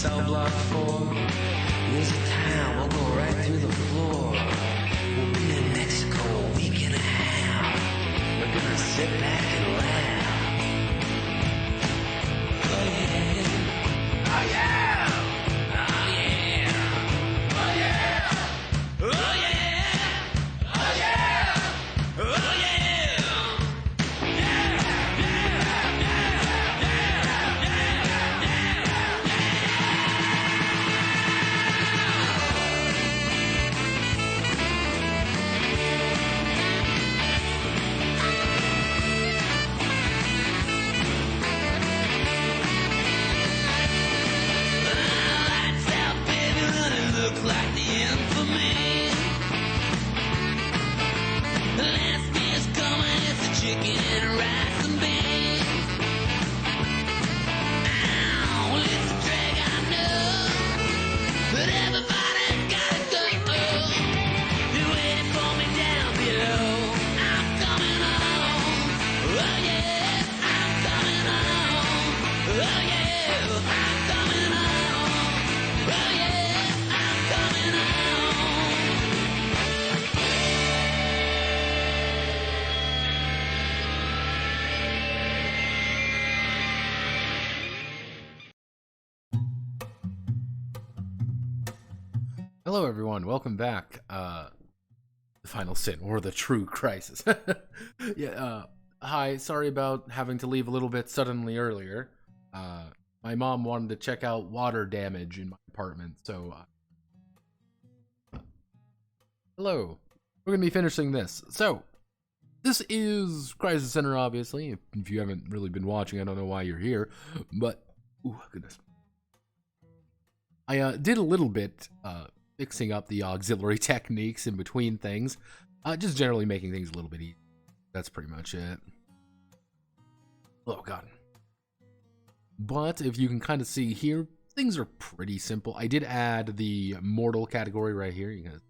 cell block 4. There's a town, we'll go right through the floor. We'll be in Mexico a week and a half. We're gonna sit back and laugh. Oh yeah. Oh yeah. Oh yeah. Oh yeah. Oh yeah. Oh yeah. Oh yeah. Like the end for me. The last meal's coming, it's a chicken and rice and beans. Ow, well, it's a drag, I know, but everybody's gotta go. You're waiting for me down below. I'm coming home. Oh yeah, I'm coming home. Oh yeah, I'm coming home. Oh yeah. Hello everyone, welcome back. The Final Sin, or the True Crisis. Hi, sorry about having to leave a little bit suddenly earlier. My mom wanted to check out water damage in my apartment, so... hello. We're gonna be finishing this. So, this is Crisis Center, obviously. If you haven't really been watching, I don't know why you're here, but... ooh, goodness. I did a little bit, fixing up the auxiliary techniques in between things. Just generally making things a little bit easier. That's pretty much it. Oh, God. But if you can kind of see here, things are pretty simple. I did add the mortal category right here. You guys.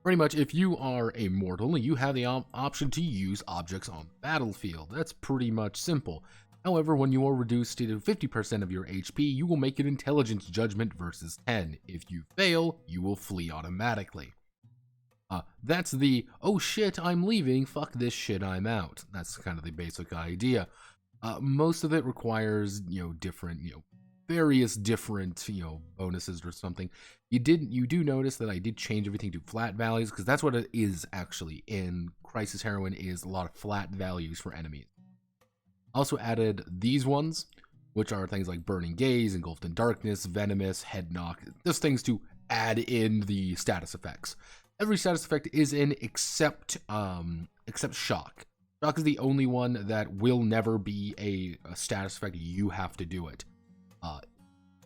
Pretty much, if you are a mortal, you have the option to use objects on the battlefield. That's pretty much simple. However, when you are reduced to 50% of your HP, you will make an intelligence judgment versus 10. If you fail, you will flee automatically. That's the, oh shit, I'm leaving, fuck this shit, I'm out. That's kind of the basic idea. Most of it requires, different, various different, bonuses or something. You do notice that I did change everything to flat values, because that's what it is actually in Crisis Heroine, is a lot of flat values for enemies. Also added these ones, which are things like Burning Gaze, Engulfed in Darkness, Venomous, Head Knock, just things to add in the status effects. Every status effect is in except Shock. Shock is the only one that will never be a status effect. You have to do it.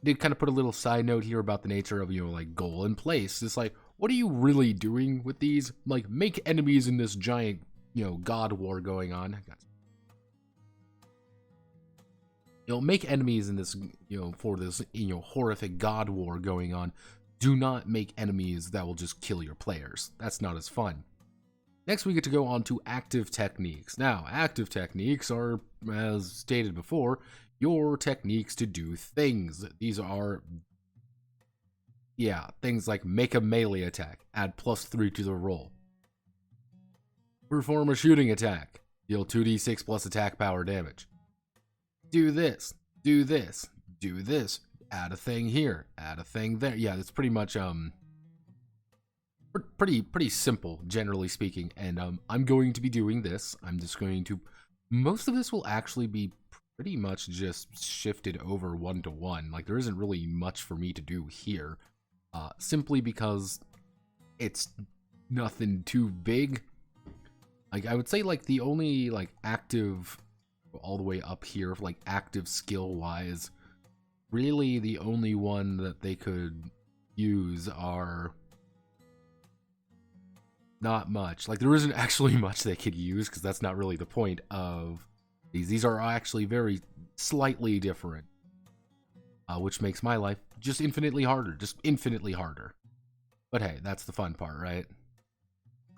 Did kind of put a little side note here about the nature of, like goal in place. It's like, what are you really doing with these? Like, make enemies in this giant, god war going on. Make enemies in this, for this, horrific god war going on. Do not make enemies that will just kill your players. That's not as fun. Next, we get to go on to active techniques. Now, active techniques are, as stated before, your techniques to do things. These are, things like make a melee attack, add +3 to the roll. Perform a shooting attack, deal 2d6 plus attack power damage. Do this, do this, do this, add a thing here, add a thing there. Yeah, it's pretty much, pretty simple, generally speaking, and, I'm going to be doing this. I'm just going to, most of this will actually be pretty much just shifted over one-to-one. Like, there isn't really much for me to do here, simply because it's nothing too big. Like, I would say, like, the only, like, active... all the way up here, like active skill wise, really the only one that they could use are not much. Like, there isn't actually much they could use, because that's not really the point of these. These are actually very slightly different, which makes my life just infinitely harder, but hey, that's the fun part, right?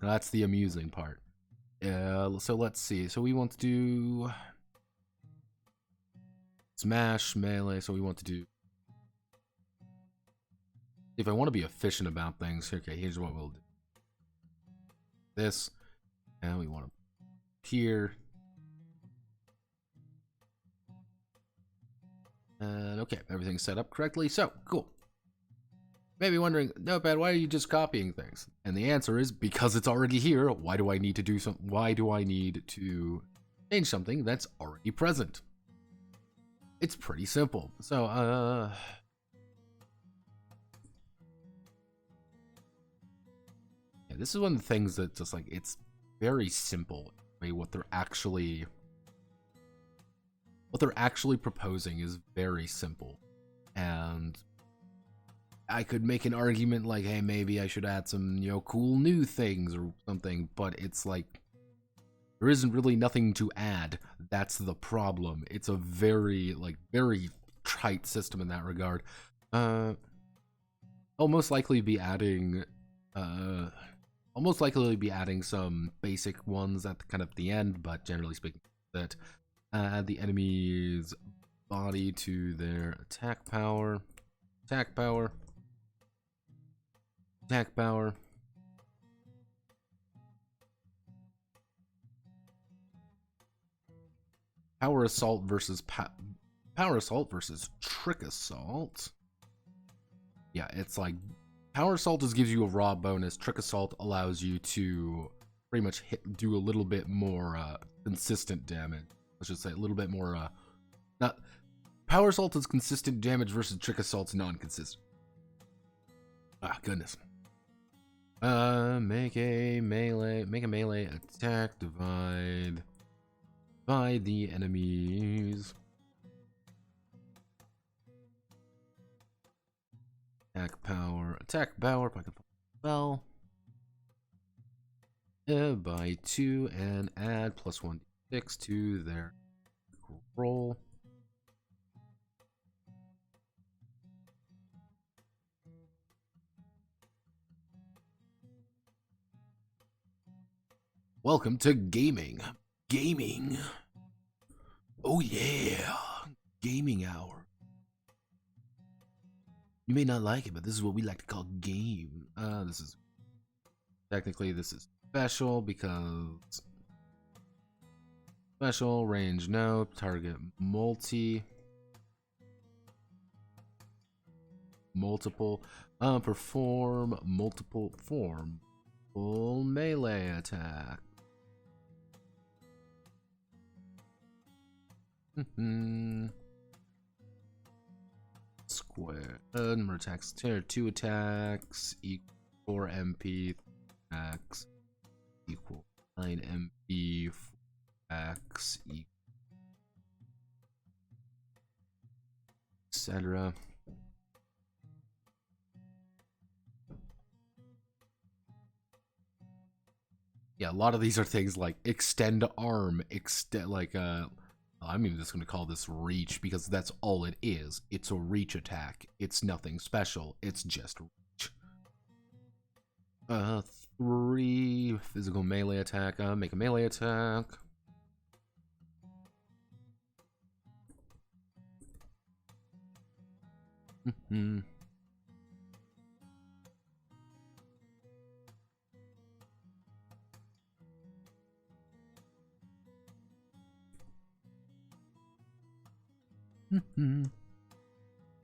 That's the amusing part. So let's see. So we want to do smash, melee, so we want to do... If I want to be efficient about things, okay, here's what we'll do. This, and we want to here. And okay, everything's set up correctly, so cool. Maybe wondering, Notepad, why are you just copying things? And the answer is because it's already here. Why do I need to do something? Why do I need to change something that's already present? It's pretty simple. So, yeah, this is one of the things that just like it's very simple. What they're actually proposing is very simple, and I could make an argument like, hey, maybe I should add some, cool new things or something, but it's like there isn't really nothing to add. That's the problem. It's a very trite system in that regard. I'll most likely be adding some basic ones at the end, but generally speaking, that add the enemy's body to their attack power, power assault versus trick assault. Yeah, it's like power assault just gives you a raw bonus. Trick assault allows you to pretty much do a little bit more consistent damage. Let's just say a little bit more. Not power assault is consistent damage versus trick assault's non-consistent. Ah, goodness. Make a melee attack divide by the enemies. Attack power, well, by 2 and add plus 1d6 to their roll. Welcome to gaming. Oh yeah, gaming hour. You may not like it, but this is what we like to call game. This is special because special range no, target multiple, perform multiple form full melee attack. Square. Number attacks. Tier 2 attacks equal 4 MP attacks equal 9 MP attacks equal etc. Yeah, a lot of these are things like extend arm, I'm even just going to call this reach because that's all it is. It's a reach attack. It's nothing special. It's just reach. 3 physical melee attack. Make a melee attack.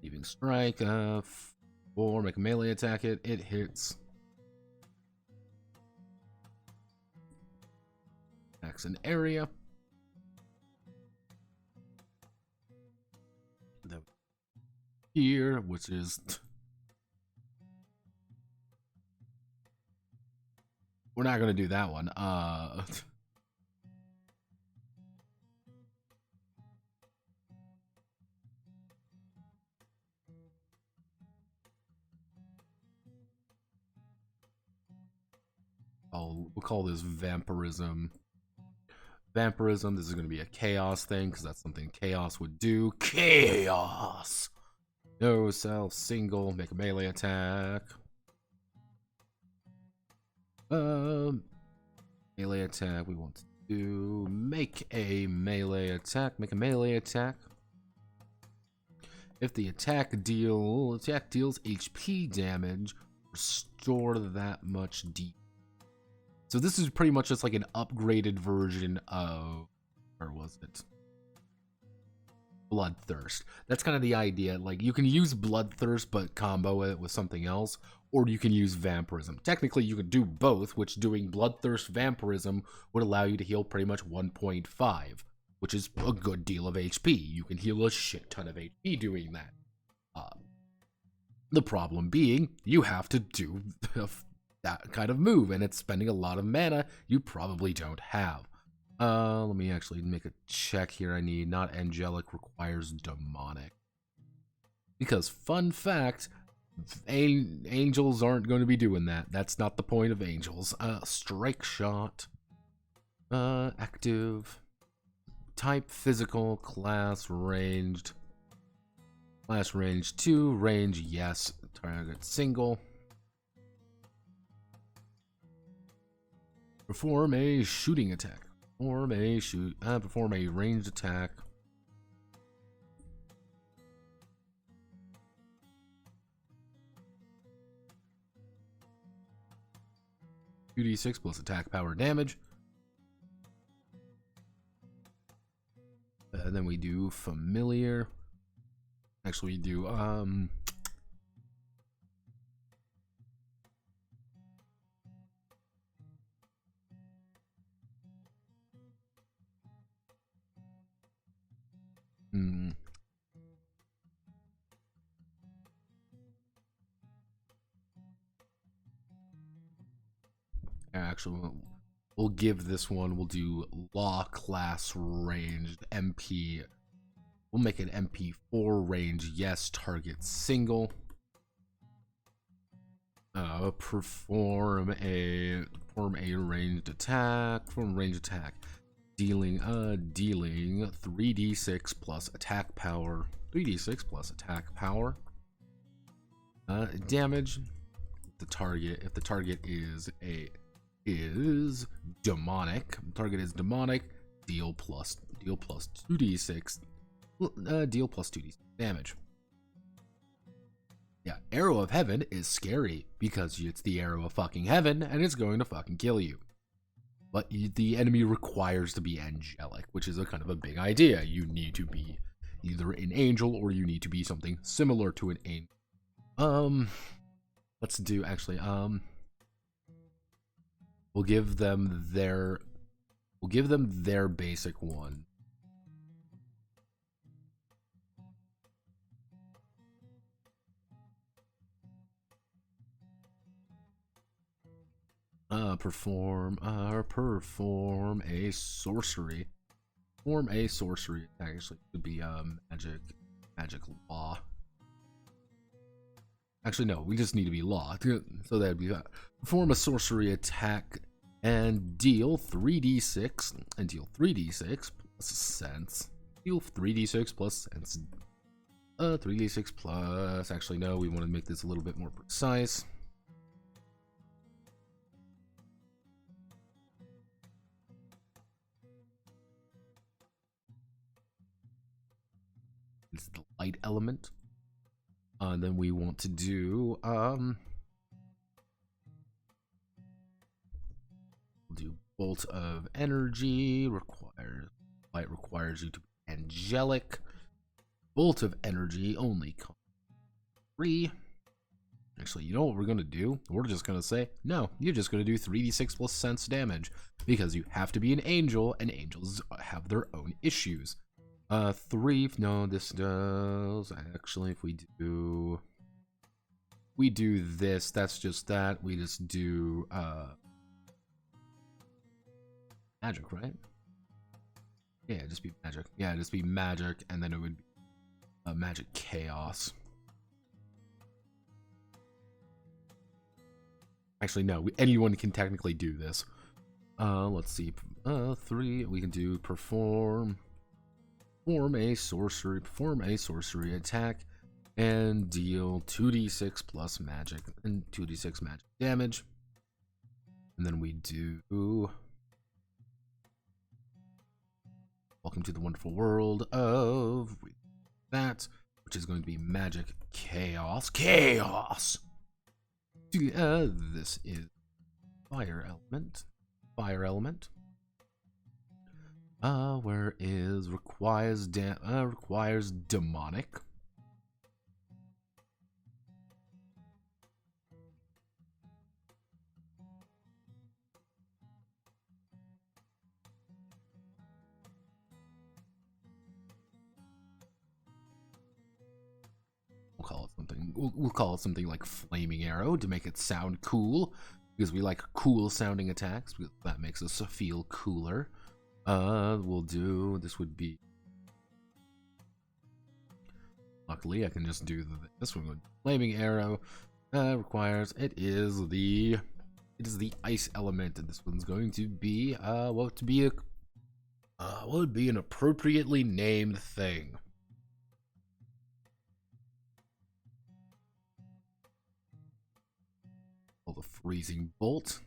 Leaving strike, 4, make a melee attack it hits. Attacks an area. Here, which is... We're not gonna do that one. We'll call this vampirism. Vampirism, this is going to be a chaos thing, because that's something chaos would do. Chaos! No self, single, make a melee attack. Melee attack, we want to do make a melee attack. Make a melee attack. If the attack deals HP damage, restore that much D. So this is pretty much just like an upgraded version of, where was it? Bloodthirst. That's kind of the idea. Like, you can use Bloodthirst but combo it with something else, or you can use Vampirism. Technically, you could do both, which doing Bloodthirst Vampirism would allow you to heal pretty much 1.5, which is a good deal of HP. You can heal a shit ton of HP doing that. The problem being, you have to do that kind of move, and it's spending a lot of mana you probably don't have. Let me actually make a check here. I need not angelic, requires demonic. Because, fun fact, angels aren't going to be doing that. That's not the point of angels. Strike shot. Active. Type physical, class ranged. Class range 2, range yes, target single. Perform a shooting attack. Perform a ranged attack. (2d6) plus attack power damage. And then we do familiar. Actually, we do actually, we'll give this one, we'll do law class ranged MP. We'll make it MP4 range, yes, target single. Perform a ranged attack. Dealing 3d6 plus attack power. 3d6 plus attack power. Damage. If the target is demonic. Target is demonic. Deal plus 2d6. Deal plus 2d6 damage. Yeah, Arrow of Heaven is scary because it's the arrow of fucking heaven and it's going to fucking kill you. But the enemy requires to be angelic, which is a kind of a big idea. You need to be either an angel or you need to be something similar to an angel. Let's do actually we'll give them their basic one. Perform a sorcery. Perform a sorcery. Actually, it could be magic law. Actually, no, we just need to be law. So that'd be perform a sorcery attack and deal 3d6 and deal 3d6 plus sense. Deal 3d6 plus sense. 3d6 plus. Actually, no, we want to make this a little bit more precise. It's the light element. Then we want to do we'll do bolt of energy. Light requires you to be angelic. Bolt of energy only costs 3. Actually, you know what we're gonna do? We're just gonna say no. You're just gonna do 3d6 plus sense damage because you have to be an angel, and angels have their own issues. 3. No, this does actually. If we do this, that's just that. We just do magic, right? Yeah, just be magic. Yeah, just be magic, and then it would be magic chaos. Actually, no. Anyone can technically do this. Let's see. 3. We can do perform a sorcery attack and deal 2d6 plus magic and 2d6 magic damage. And then we do Welcome to the Wonderful World of that. which is going to be magic chaos. This is fire element. Where is requires demonic. We'll call it something like flaming arrow to make it sound cool, because we like cool sounding attacks, because that makes us feel cooler. We'll do, this would be, luckily I can just do this one. Flaming arrow requires, it is the ice element, and this one's going to be what would be an appropriately named thing. The freezing bolt.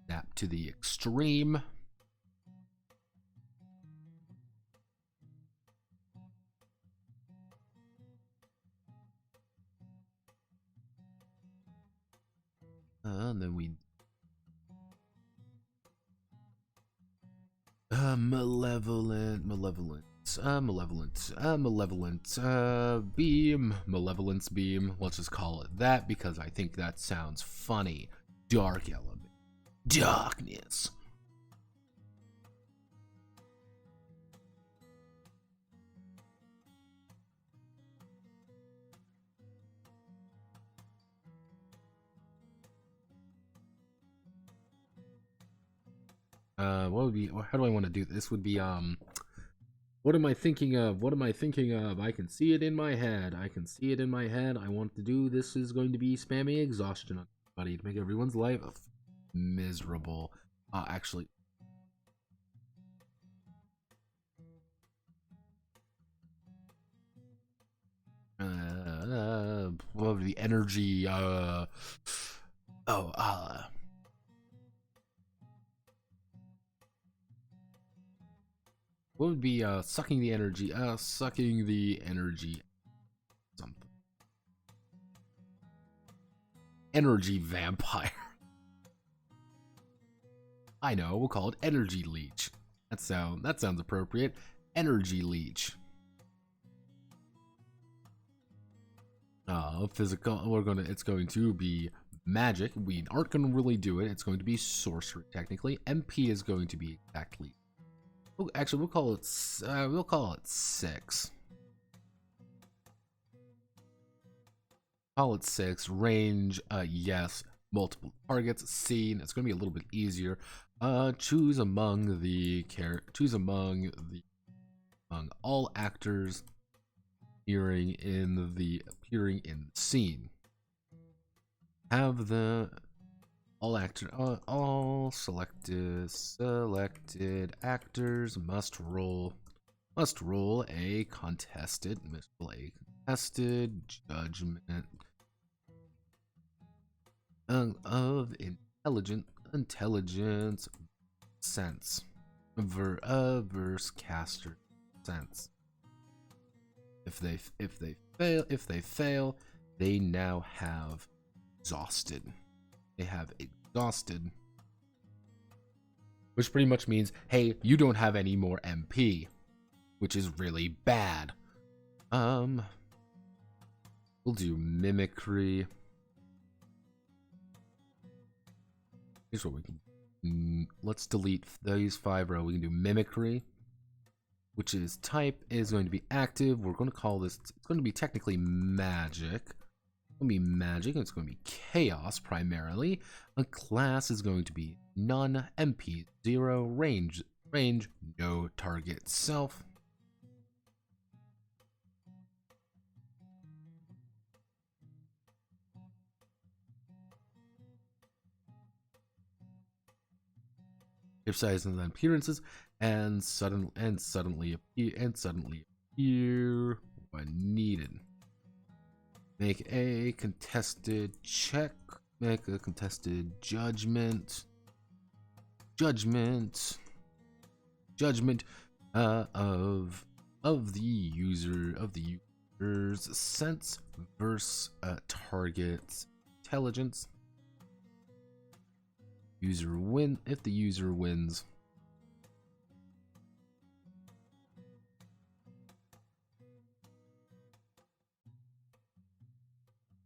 Snap to the extreme. And then we malevolent beam, malevolence beam. Let's just call it that because I think that sounds funny. Dark element, darkness. What would be, how do I want to do this? Would be what am I thinking of? I can see it in my head. I want to do, this is going to be spamming exhaustion on everybody to make everyone's life miserable. Actually, what would be energy? What would be sucking the energy? Something. Energy vampire. I know, we'll call it energy leech. That sounds appropriate. Energy leech. Physical. It's going to be magic. We aren't going to really do it. It's going to be sorcery technically. MP is going to be exactly. Actually, we'll call it 6. Call it 6. Range, yes. Multiple targets. Scene. It's going to be a little bit easier. Choose among all actors appearing in the scene. Have the all selected actors must roll a contested judgment of intelligence sense verse caster sense. If they fail, they now have exhausted. Which pretty much means, hey, you don't have any more MP, which is really bad. We'll do mimicry. Here's what we can. Let's delete these 5 row. We can do mimicry, which is type is going to be active. We're going to call this. It's going to be technically magic. It's going to be magic. It's going to be chaos primarily. A class is going to be none. MP 0. Range no target self. If size and appearances and suddenly appear when needed. Make a contested check. Make a contested judgment. judgment of the user's sense versus target's intelligence. If the user wins,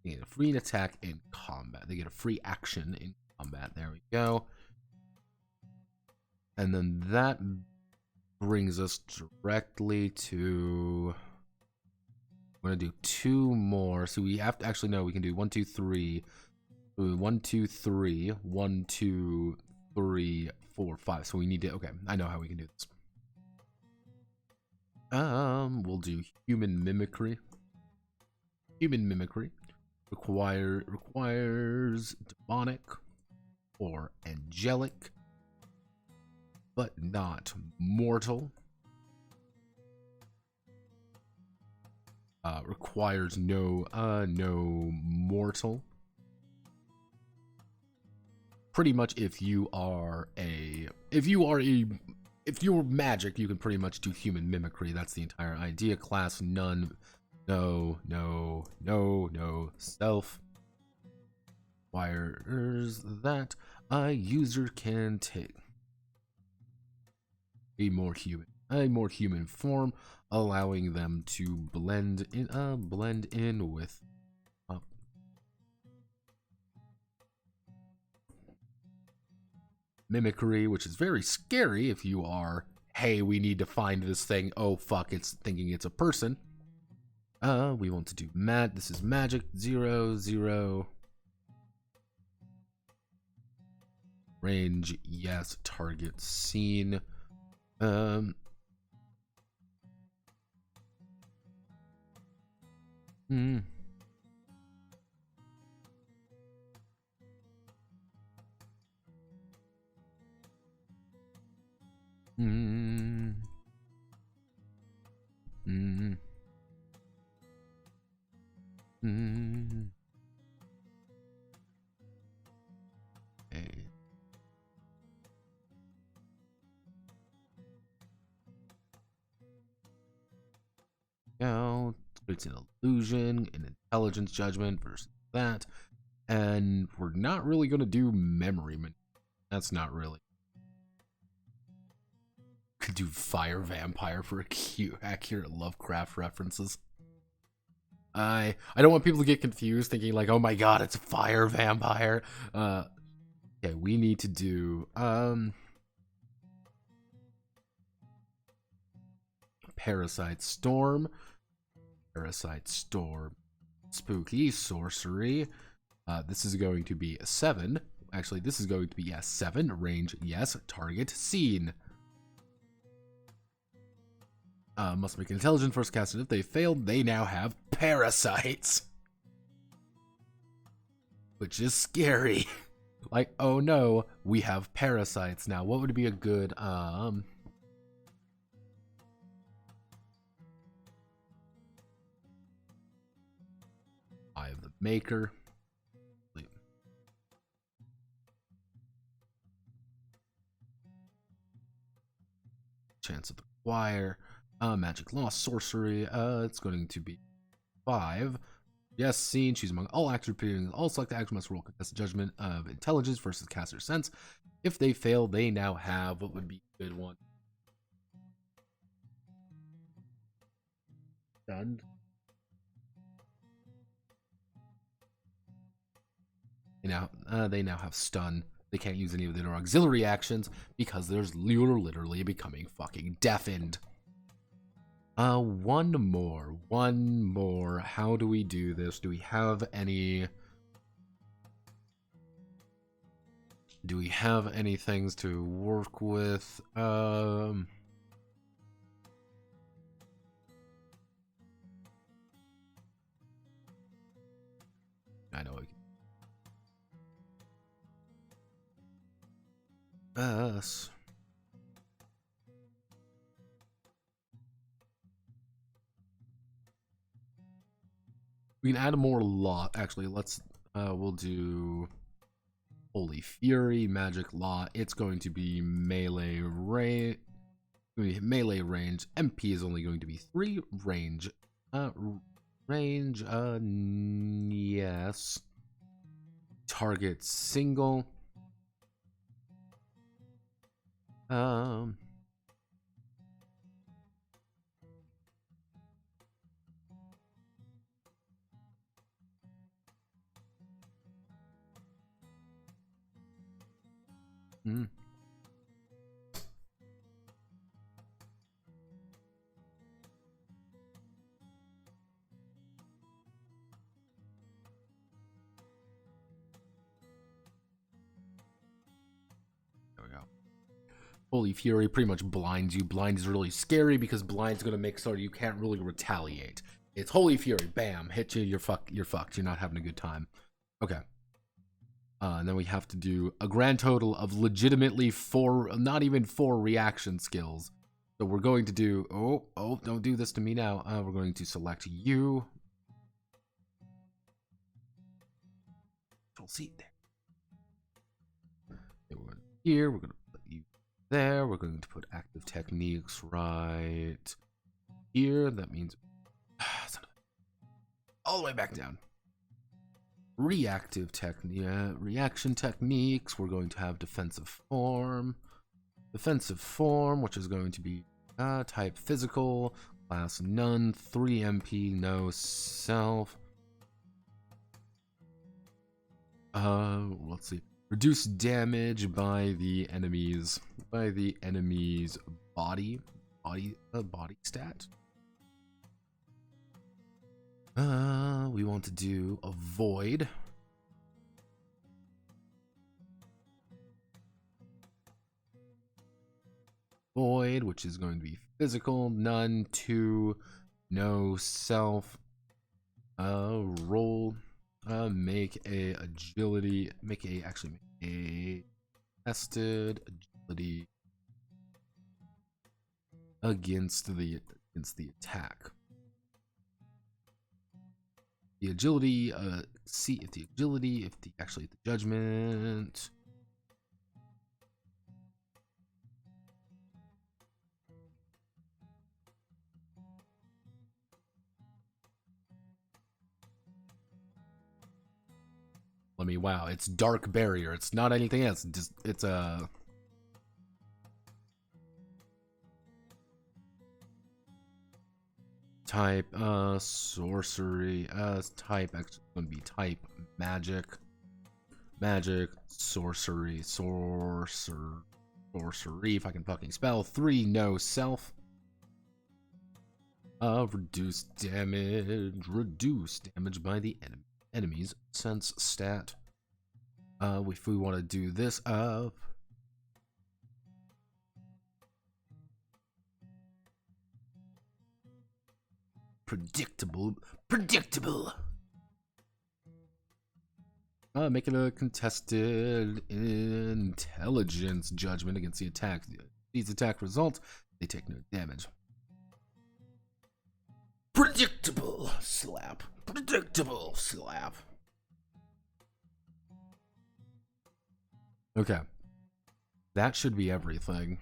they get a free attack in combat. They get a free action in combat. There we go. And then that brings us directly to, I'm going to do 2 more. So we have to, actually, no, we can do 1, 2, 3. 1, 2, 3. 1, 2, 3, 4, 5. So we need to, okay, I know how we can do this. We'll do human mimicry. Human mimicry requires demonic or angelic, but not mortal. Requires no mortal. Pretty much, if you're magic, you can pretty much do human mimicry. That's the entire idea. Class none. No. Self. Requires that a user can take a more human form, allowing them to blend in with mimicry, which is very scary if you are, hey, we need to find this thing. Oh fuck, it's thinking it's a person. We want to do this is magic 0, 0. Range, yes. Target seen. Okay. Now, it's an illusion, an intelligence judgment versus that. And we're not really going to do memory. That's not really. Could do fire vampire for accurate Lovecraft references. I don't want people to get confused thinking like, oh my god, it's a fire vampire. Okay, we need to do Parasite Storm. Spooky sorcery. This is going to be a 7. Actually, this is going to be a 7. Range, yes. Target seen. Must make an intelligence first cast, and if they failed, they now have parasites. Which is scary. Like, oh no, we have parasites now. What would be a good, Eye of the Maker. Chance of the Choir. Magic Lost Sorcery. It's going to be 5. Yes, seen. Choose among all actions repeating. All select actions must roll contested judgment of intelligence versus caster sense. If they fail, they now have what would be a good one. Stunned. They now have stun. They can't use any of their auxiliary actions because there's literally becoming fucking deafened. One more. How do we do this? Do we have any things to work with? I know. We can add more lot. Actually, let's we'll do Holy Fury, Magic Law. It's going to be melee rate. Melee range. MP is only going to be 3. Range. Yes. Target single. There we go. Holy Fury pretty much blinds you. Blind is really scary because blind's gonna make so you can't really retaliate. It's Holy Fury, bam, hit you, you're fucked. You're not having a good time. Okay. And then we have to do a grand total of legitimately 4, not even 4 reaction skills. So we're going to do, oh, don't do this to me now. We're going to select you. Control C there. Okay, we're here, we're going to put you there. We're going to put active techniques right here. That means all the way back down. Reaction techniques. We're going to have defensive form, which is going to be type physical, class none, 3 MP, no self. Let's see. Reduce damage by the enemy's body stat. We want to do avoid. Void, which is going to be physical, none, 2, no self. Roll. Make a agility. Make a tested agility against the attack. The agility, see if the judgment. Wow, it's dark barrier. It's not anything else. It's a type sorcery. Type actually going to be type magic, sorcery. If I can fucking spell. 3, no self. Reduce damage by the enemy's sense stat. If we want to do this up, predictable. Make it a contested intelligence judgment against the attack. These attack results, they take no damage. Predictable slap. Okay. That should be everything.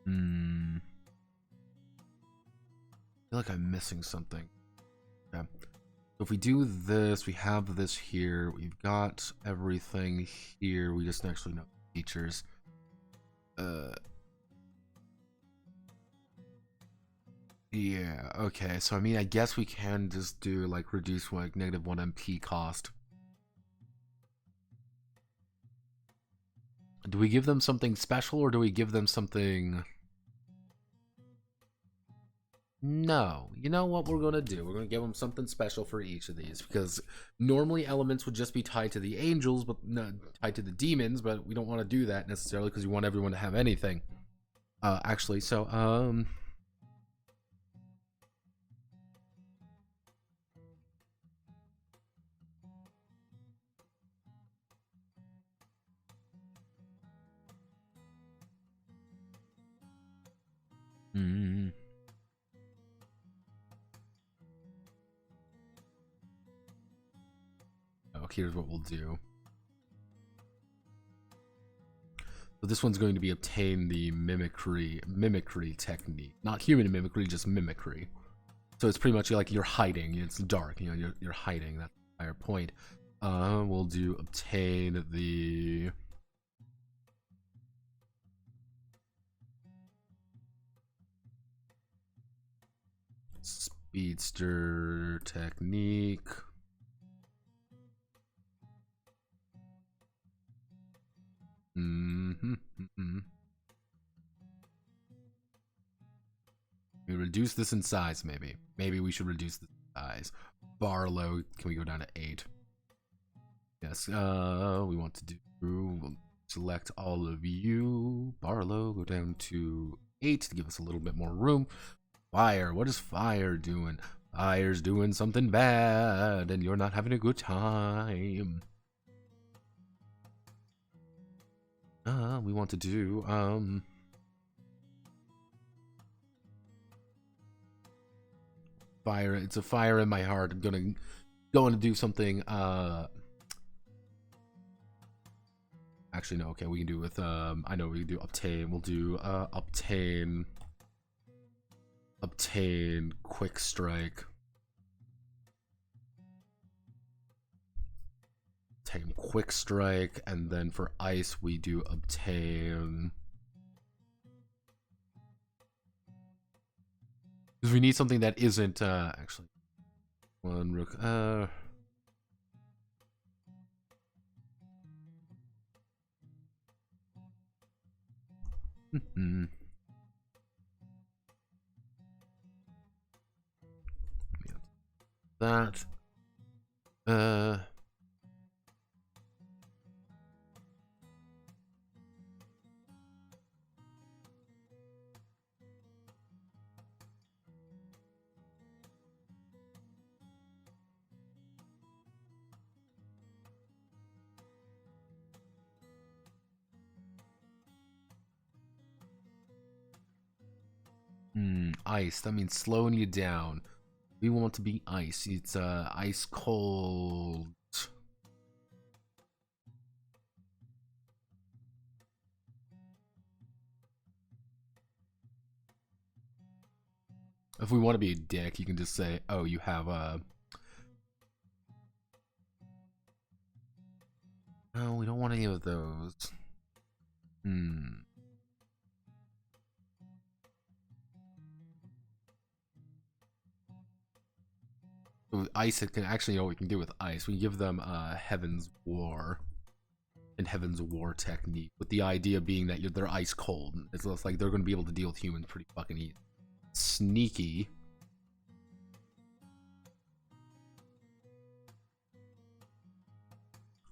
I feel like I'm missing something. Okay. So if we do this, we have this here. We've got everything here. We just actually know features. Yeah, okay. So I mean, I guess we can just do like reduce like -1 MP cost. Do we give them something special or do we give them something? No. You know what we're going to do? We're going to give them something special for each of these, because normally elements would just be tied to the angels, but not tied to the demons, but we don't want to do that necessarily because we want everyone to have anything. Actually, so Here's what we'll do. So this one's going to be obtain the mimicry technique. Not human mimicry, just mimicry. So it's pretty much like you're hiding. It's dark, you know, you're hiding. That's the entire point. We'll do obtain the speedster technique. We reduce this in size, maybe. Maybe we should reduce the size. Barlow, can we go down to 8? Yes, we want to do, we'll select all of you. Barlow, go down to 8 to give us a little bit more room. Fire, what is Fire doing? Fire's doing something bad, and you're not having a good time. We want to do, fire. It's a fire in my heart. I'm gonna go and do something. Actually, no. Okay, we can do with. I know we can do obtain. We'll do obtain quick strike. Obtain quick strike, and then for ice we do obtain. Because we need something that isn't actually one rook. That ice. That means slowing you down. We want to be ice. It's ice cold. If we want to be a dick, you can just say, "Oh, you have a." No, we don't want any of those. With ice, it can actually, you know what we can do with ice. We give them Heaven's War and Heaven's War technique, with the idea being that they're ice cold. It's like they're going to be able to deal with humans pretty fucking easy. Sneaky.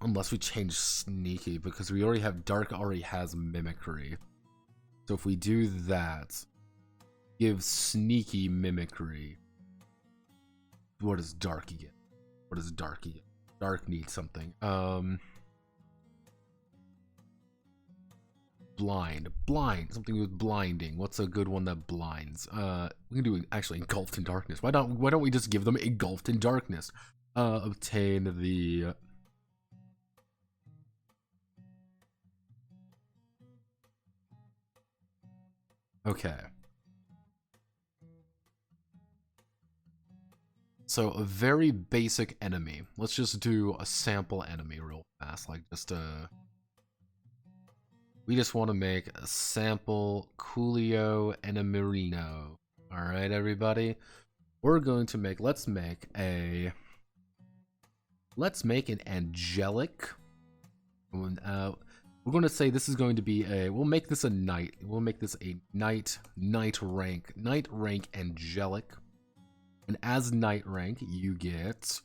Unless we change sneaky, because we already have dark already has mimicry. So if we do that, give sneaky mimicry. What does dark get? What does dark get? Dark needs something. Blind. Something with blinding. What's a good one that blinds? We can do actually engulfed in darkness. Why don't we just give them engulfed in darkness? Obtain the okay. So a very basic enemy. Let's just do a sample enemy real fast. Like just we just want to make a sample Coolio and a Merino. Alright, everybody? We're going to make let's make an angelic. We're going to say this is going to be we'll make this a knight. We'll make this a knight rank angelic. And as knight rank, you get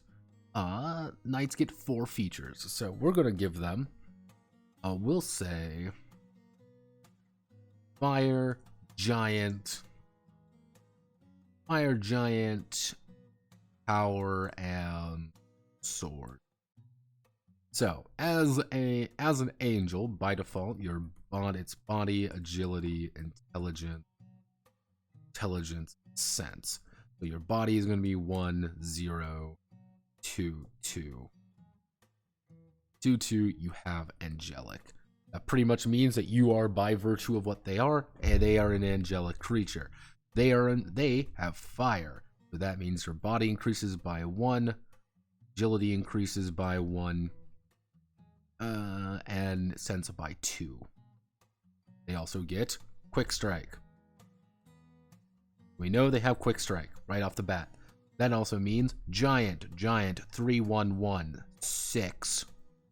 knights get 4 features. So we're going to give them we'll say fire giant, power, and sword. So as an angel, by default, your its body, agility, intelligence, sense. So your body is going to be 1, 0, 2, 2. 2/2, you have angelic. That pretty much means that you are, by virtue of what they are an angelic creature. They have fire. So that means your body increases by 1, agility increases by 1, and sense by 2. They also get quick strike. We know they have quick strike right off the bat. That also means giant 3/1/1 6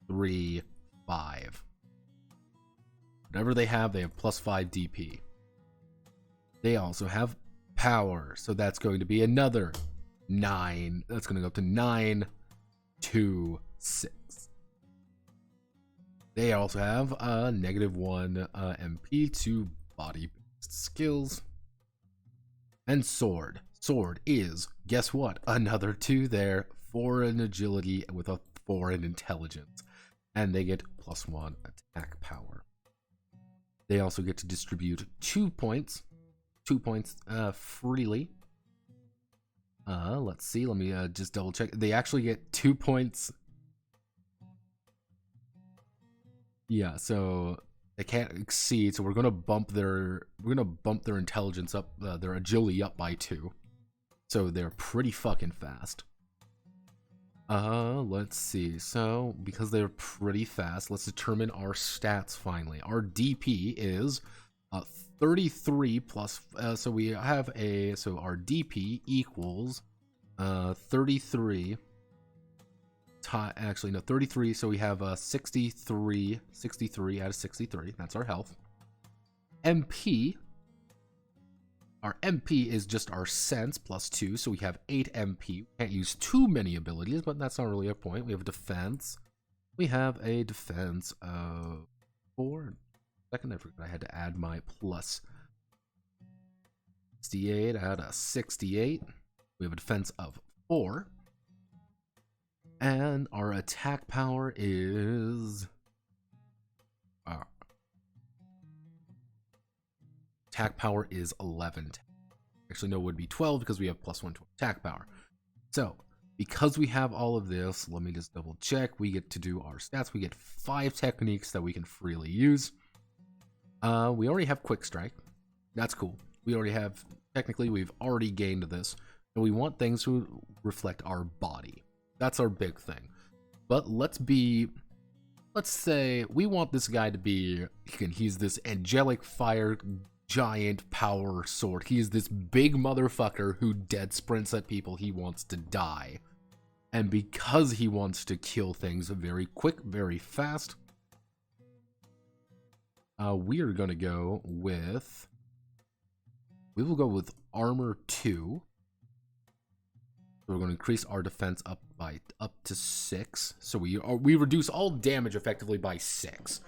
3 5. Whatever they have +5 DP. They also have power, so that's going to be another 9. That's going to go up to 9 2 6. They also have a -1 MP to body-based skills. And sword. Sword is, guess what? Another 2 there, 4 in agility with a 4 in intelligence. And they get +1 attack power. They also get to distribute 2 points. 2 points freely. Let's see. Let me just double check. They actually get 2 points. Yeah, so they can't exceed. So we're gonna bump their intelligence up, their agility up by 2. So they're pretty fucking fast. Let's see. So because they're pretty fast, let's determine our stats finally. Our DP is 33 plus. So we have so our DP equals 33. Actually, no, 33. So we have 63 out of 63. That's our health. MP. Our MP is just our sense +2, so we have 8 MP. We can't use too many abilities, but that's not really a point. We have defense. We have a defense of 4. Second, I forgot I had to add my plus 68 out of 68. We have a defense of 4. And our attack power is... attack power is 11. Actually, no, it would be 12 because we have +1 to attack power. So, because we have all of this, let me just double check. We get to do our stats. We get 5 techniques that we can freely use. We already have quick strike. That's cool. We already have, technically, we've already gained this. And we want things to reflect our body. That's our big thing. But let's say we want this guy to be, he's this angelic fire giant power sword. He is this big motherfucker who dead sprints at people he wants to die. And because he wants to kill things very quick, very fast, we are going to go with... we will go with armor 2. So we're going to increase our defense up to 6. So we reduce all damage effectively by 6.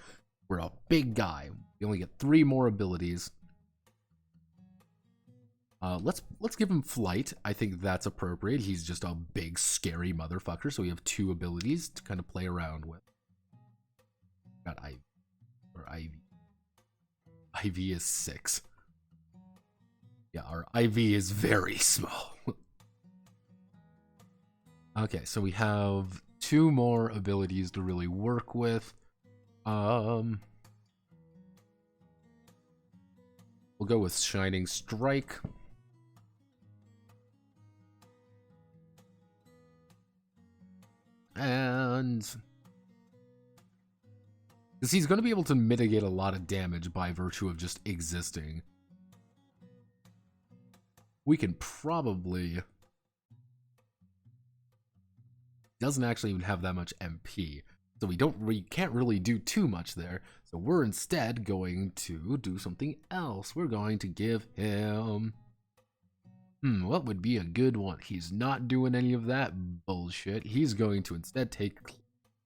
We're a big guy. We only get 3 more abilities. Let's give him flight. I think that's appropriate. He's just a big, scary motherfucker. So we have 2 abilities to kind of play around with. Got IV. Or IV. IV is 6. Yeah, our IV is very small. Okay, so we have 2 more abilities to really work with. We'll go with Shining Strike. And because he's going to be able to mitigate a lot of damage by virtue of just existing. We can probably... doesn't actually even have that much MP. So we can't really do too much there. So we're instead going to do something else. We're going to give him... what would be a good one? He's not doing any of that bullshit. He's going to instead take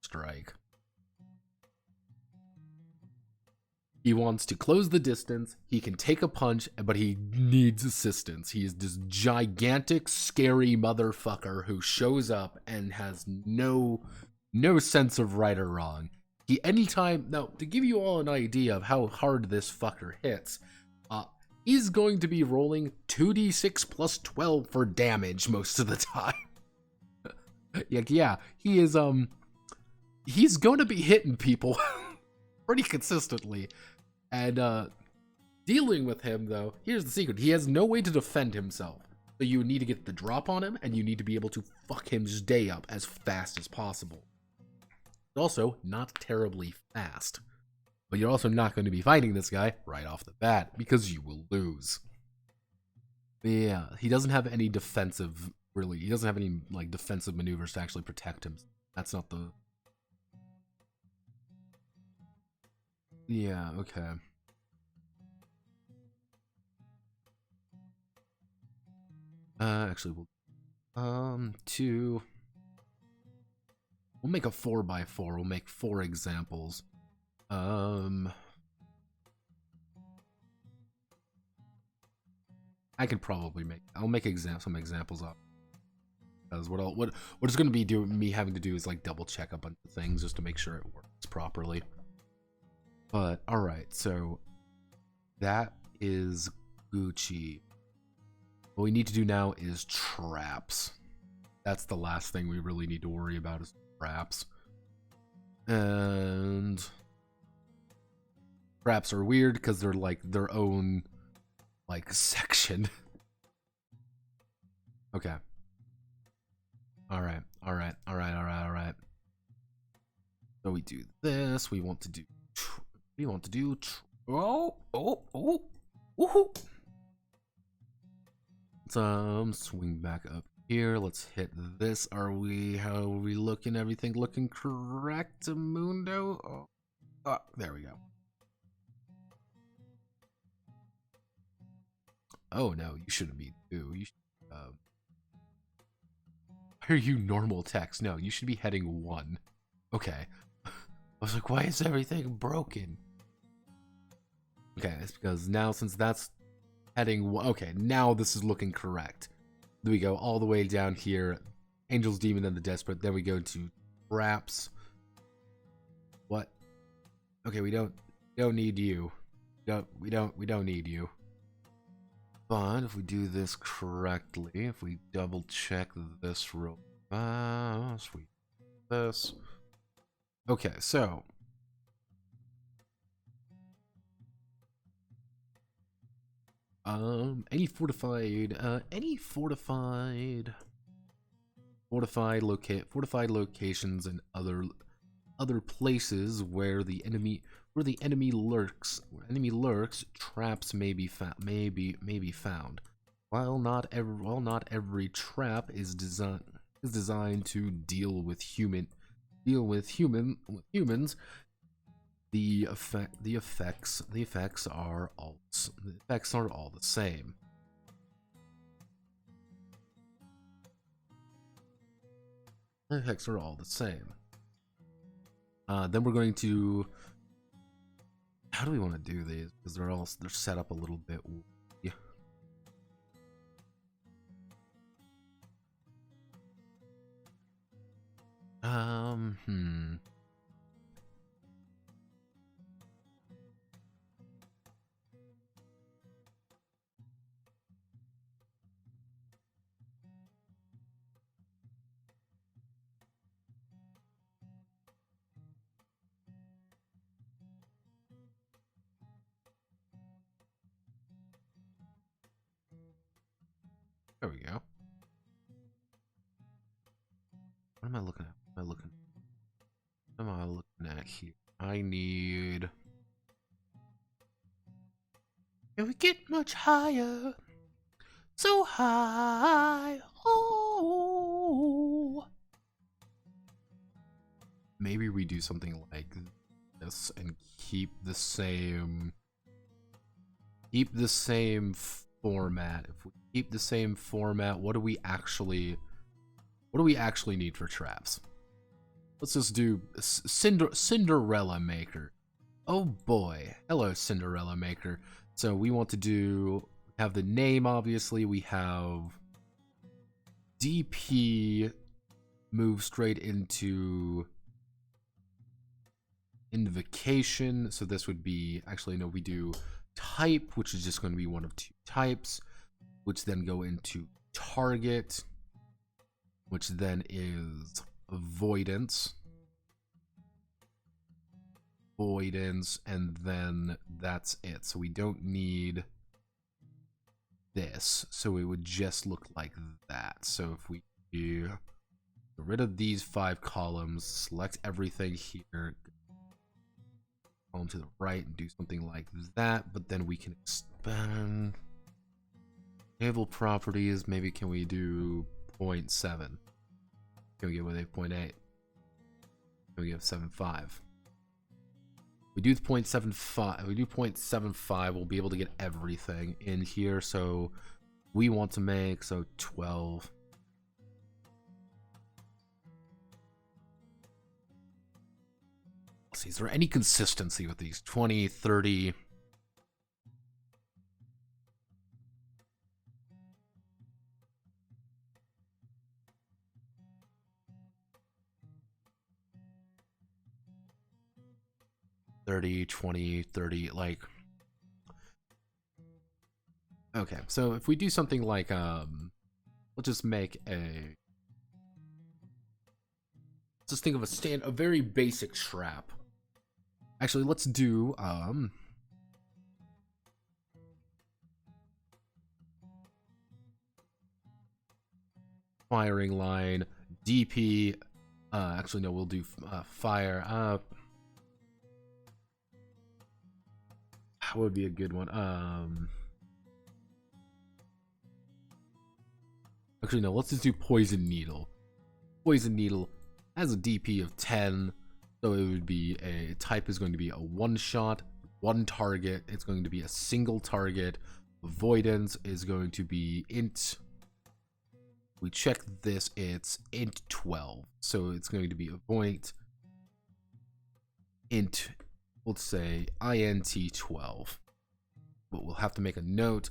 Strike. He wants to close the distance. He can take a punch, but he needs assistance. He is this gigantic, scary motherfucker who shows up and has no sense of right or wrong. Now, to give you all an idea of how hard this fucker hits, he's going to be rolling 2d6 plus 12 for damage most of the time. Yeah, he is, he's going to be hitting people pretty consistently. And dealing with him, though, here's the secret. He has no way to defend himself. So you need to get the drop on him, and you need to be able to fuck his day up as fast as possible. Also, not terribly fast. But you're also not going to be fighting this guy right off the bat, because you will lose. But yeah, he doesn't have any defensive, really. He doesn't have any, like, defensive maneuvers to actually protect him. That's not the... Yeah, okay. Actually, we'll make a 4x4. We'll make 4 examples. I could probably I'll make some examples up. Because what it's going to be me having to do is like double check a bunch of things just to make sure it works properly. But all right, so that is Gucci. What we need to do now is traps. That's the last thing we really need to worry about is traps. And traps are weird because they're like their own like section. Okay. All right. So we do this. We want to do. Woohoo! Let's swing back up here. Let's hit this. How are we looking? Everything looking correct, Mundo? Oh, there we go. Oh no, you shouldn't be too. You should, why are you normal text? No, you should be heading 1. Okay. I was like, why is everything broken? Okay, it's because now since that's heading 1, okay, now this is looking correct. Then we go all the way down here, Angel's Demon and the Desperate. Then we go to traps. What? Okay, we don't need you. We don't need you. But if we do this correctly, if we double check this real fast, this. Okay, so any fortified locations and other places where the enemy lurks, traps may be found. While not every trap is designed to deal with humans, the effects are all the same. The effects are all the same. Then we're going to. How do we want to do these? Because they're set up a little bit. Yeah. There we go. What am I looking at? What am I looking at here? I need. Can we get much higher? So high. Oh. Maybe we do something like this and keep the same format. If we keep the same format, what do we actually need for traps? Let's just do Cinderella Maker. Oh boy. Hello, Cinderella Maker. So we want to have the name, obviously. We have DP move straight into invocation. So this would be, actually no, we do type, which is just going to be one of 2 types, which then go into target, which then is avoidance. avoidance, and then that's it. So we don't need this, so it would just look like that. So if we do get rid of these 5 columns, select everything here, column to the right, and do something like that, but then we can expand table properties. Maybe can we do 0.7? Can we get with a 0.8? Can we give 7.5? We do 0.75. We do 0.75. We'll be able to get everything in here. So we want to make 12. Let's see. Is there any consistency with these? 20, 30. $30, $20, $30, like, okay, so if we do something like, let's just make let's just think of a very basic trap. Actually, let's do, firing line, DP, actually, no, we'll do, fire, what would be a good one? Actually, no, let's just do poison needle. Poison needle has a DP of 10, so it would be a type is going to be a one-shot, one target. It's going to be a single target. Avoidance is going to be int. We check this, it's int 12, so it's going to be avoid int, let's say int 12. But we'll have to make a note.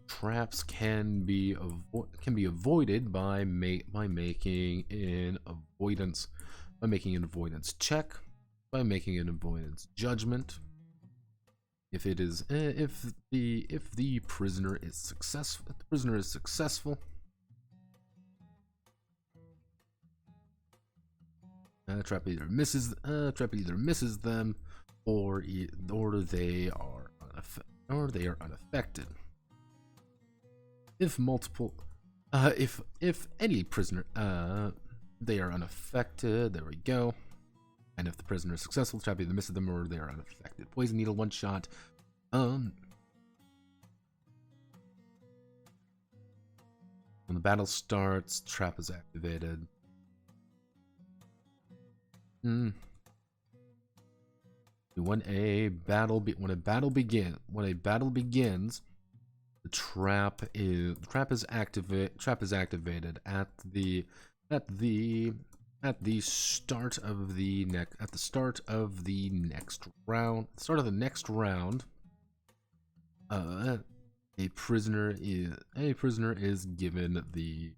Traps can be avoided by making an avoidance check, by making an avoidance judgment. If it is if the prisoner is successful, trap either misses them, or they are unaffected. If multiple, if any prisoner, they are unaffected. There we go. And if the prisoner is successful, trap either misses them or they are unaffected. Poison needle, one shot. When the battle starts, trap is activated. When a battle begins, the trap is activated at the start of the next round. A prisoner is given the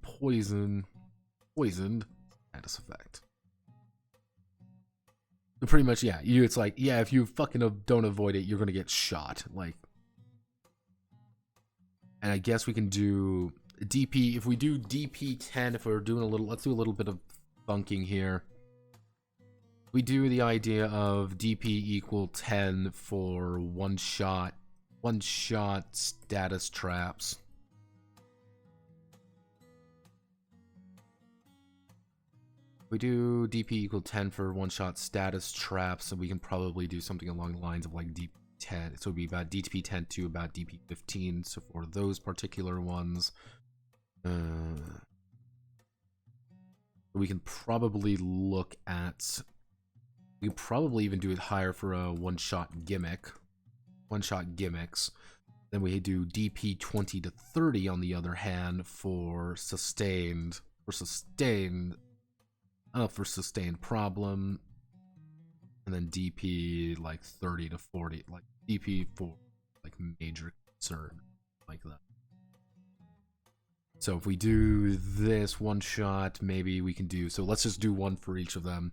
poisoned status effect. Pretty much, yeah. It's like, yeah, if you fucking don't avoid it, you're gonna get shot. Like, and I guess we can do DP. If we do DP 10, if we're doing let's do a little bit of bunking here. We do the idea of DP equal 10 for one shot status traps. We do DP equal 10 for one-shot status traps, so we can probably do something along the lines of like DP 10. So it'd be about DP 10 to about DP 15. So for those particular ones, we can probably look at. We can probably even do it higher for a one-shot gimmick. One-shot gimmicks. Then we do DP 20 to 30 on the other hand for sustained problem, and then DP like 30 to 40, like DP for like major concern, like that. So if we do this one shot, maybe we can do, so let's just do one for each of them.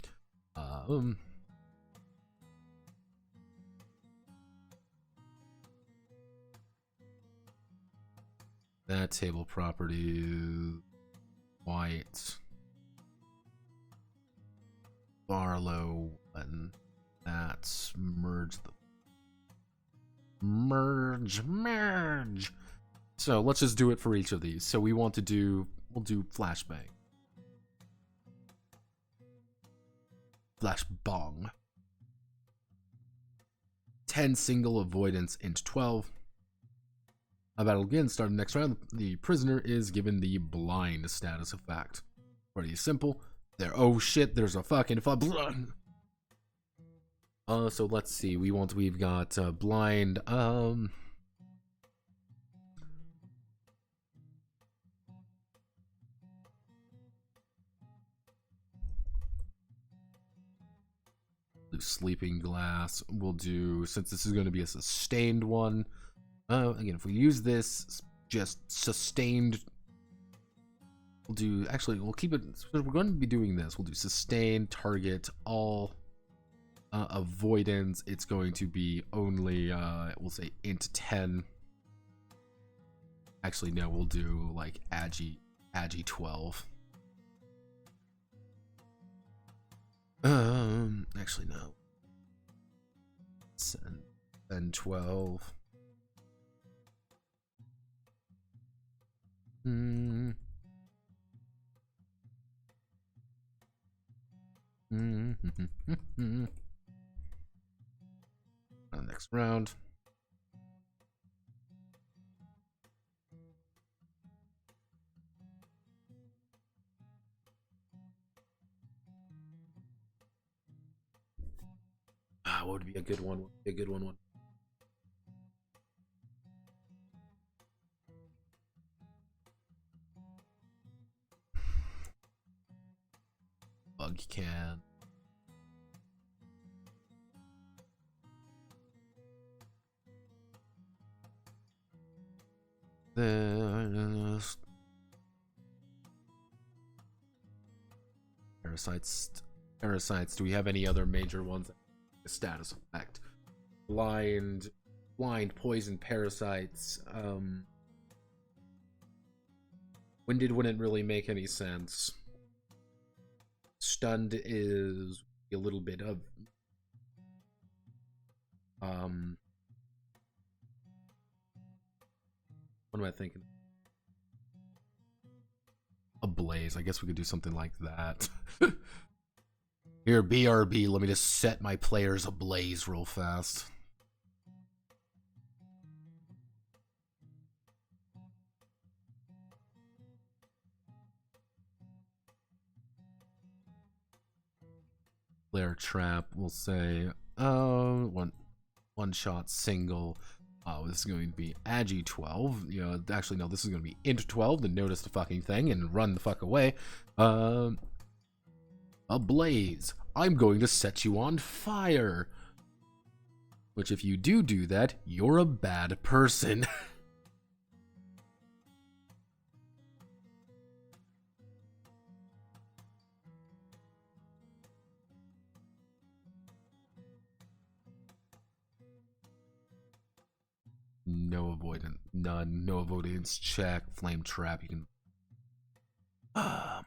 That table property white. Barlow button. That's merge. So let's just do it for each of these. So we'll do flashbang. Flashbang. 10 single avoidance into 12. A battle begins. Starting next round, the prisoner is given the blind status effect. Pretty simple. Oh shit, there's a fucking so let's see. We've got blind. Do sleeping glass. We'll do, since this is going to be a sustained one. Again, if we use this, just sustained. We'll keep it. We're going to be doing this. We'll do sustained, target, all, avoidance. It's going to be only, we'll say int 10. Actually, no, we'll do like agi 12. Actually, no. Send 12. Next round. What would be a good one? What would be a good one? Bug can. Parasites. Do we have any other major ones? Status effect. Blind, poison, parasites. Winded wouldn't really make any sense. Stunned is a little bit of what am I thinking? Ablaze. I guess we could do something like that. Here, BRB, let me just set my players ablaze real fast. Flare trap, we'll say, one shot single. This is going to be agi 12. You know, actually, no, this is going to be int 12. Then notice the fucking thing and run the fuck away. Ablaze. I'm going to set you on fire. Which, if you do that, you're a bad person. No avoidance. None. No avoidance check. Flame trap. You can. I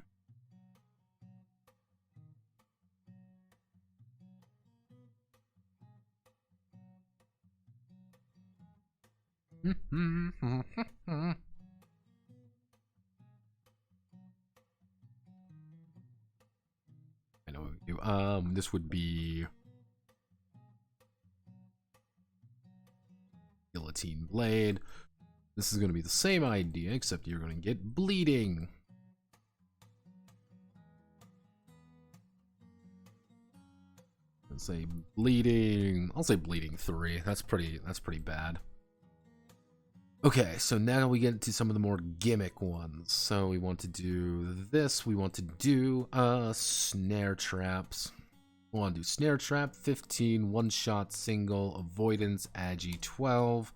know what we do. This would be guillotine blade. This is going to be the same idea, except you're going to get bleeding. Let's say bleeding. I'll say bleeding 3. That's pretty bad. Okay, so now we get into some of the more gimmick ones. So we want to do this. We want to do snare traps. We want to do snare trap 15, one shot single, avoidance agi 12.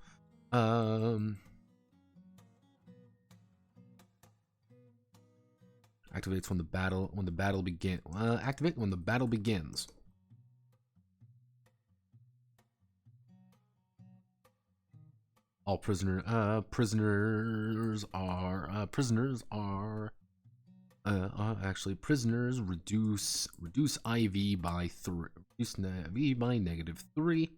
Activates when the battle activate when the battle begins. All prisoners are Actually, prisoners reduce IV by 3. Reduce IV by -3.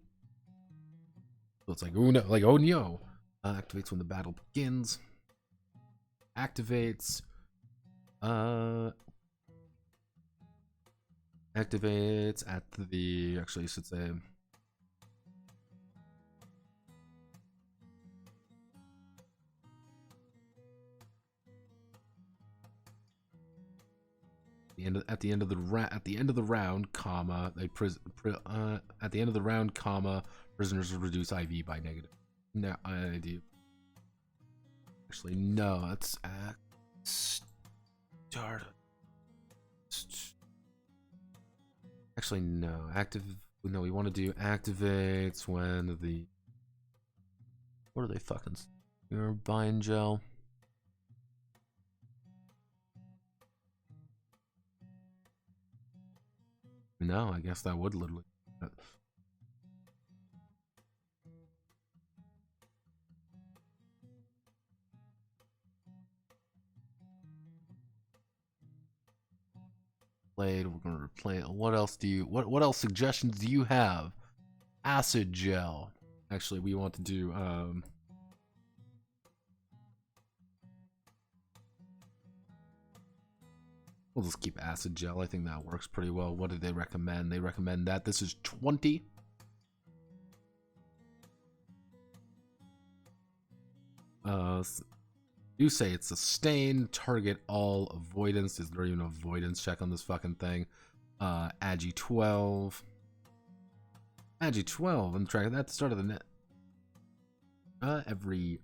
So it's like, oh no, like, oh no. Activates when the battle begins. Activates. Activates at the. Actually, I should say. At the end of the round, comma, at the end of the round, comma, prisoners will reduce IV by negative. No, I do. Actually, no, that's start. Actually, no. No, we want to do activates when the. What are they fucking? You're buying gel. No, I guess that would literally. We're gonna replay it. What else do you? What else suggestions do you have? Acid gel. Actually, we want to do. We'll just keep acid gel. I think that works pretty well. What do they recommend? They recommend that this is 20. You say it's sustained. Target all avoidance. Is there even an avoidance check on this fucking thing? Agi 12. Agi 12 and track at the start of the net. At the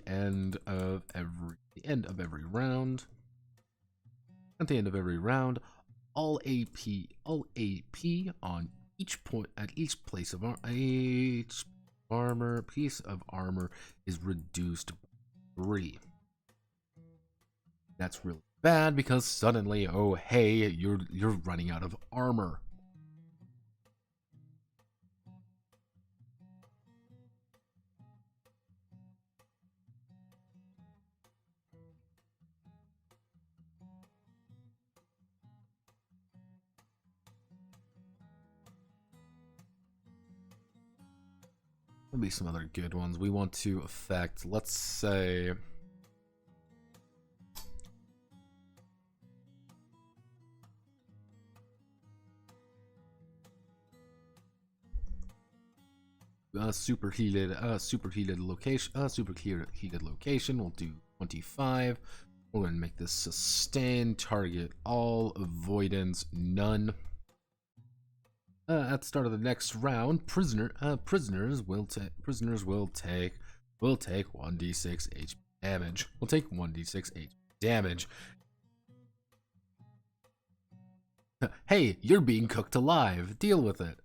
end of every round. At the end of every round, all AP on each point at each place of piece of armor is reduced by 3. That's really bad because suddenly, oh hey, you're running out of armor. There'll be some other good ones. We want to affect, let's say. Superheated location. We'll do 25. We're going to make this sustain. Target all avoidance none. At the start of the next round, prisoners will take 1d6 HP damage. We'll take 1d6 HP damage. Hey, you're being cooked alive. Deal with it.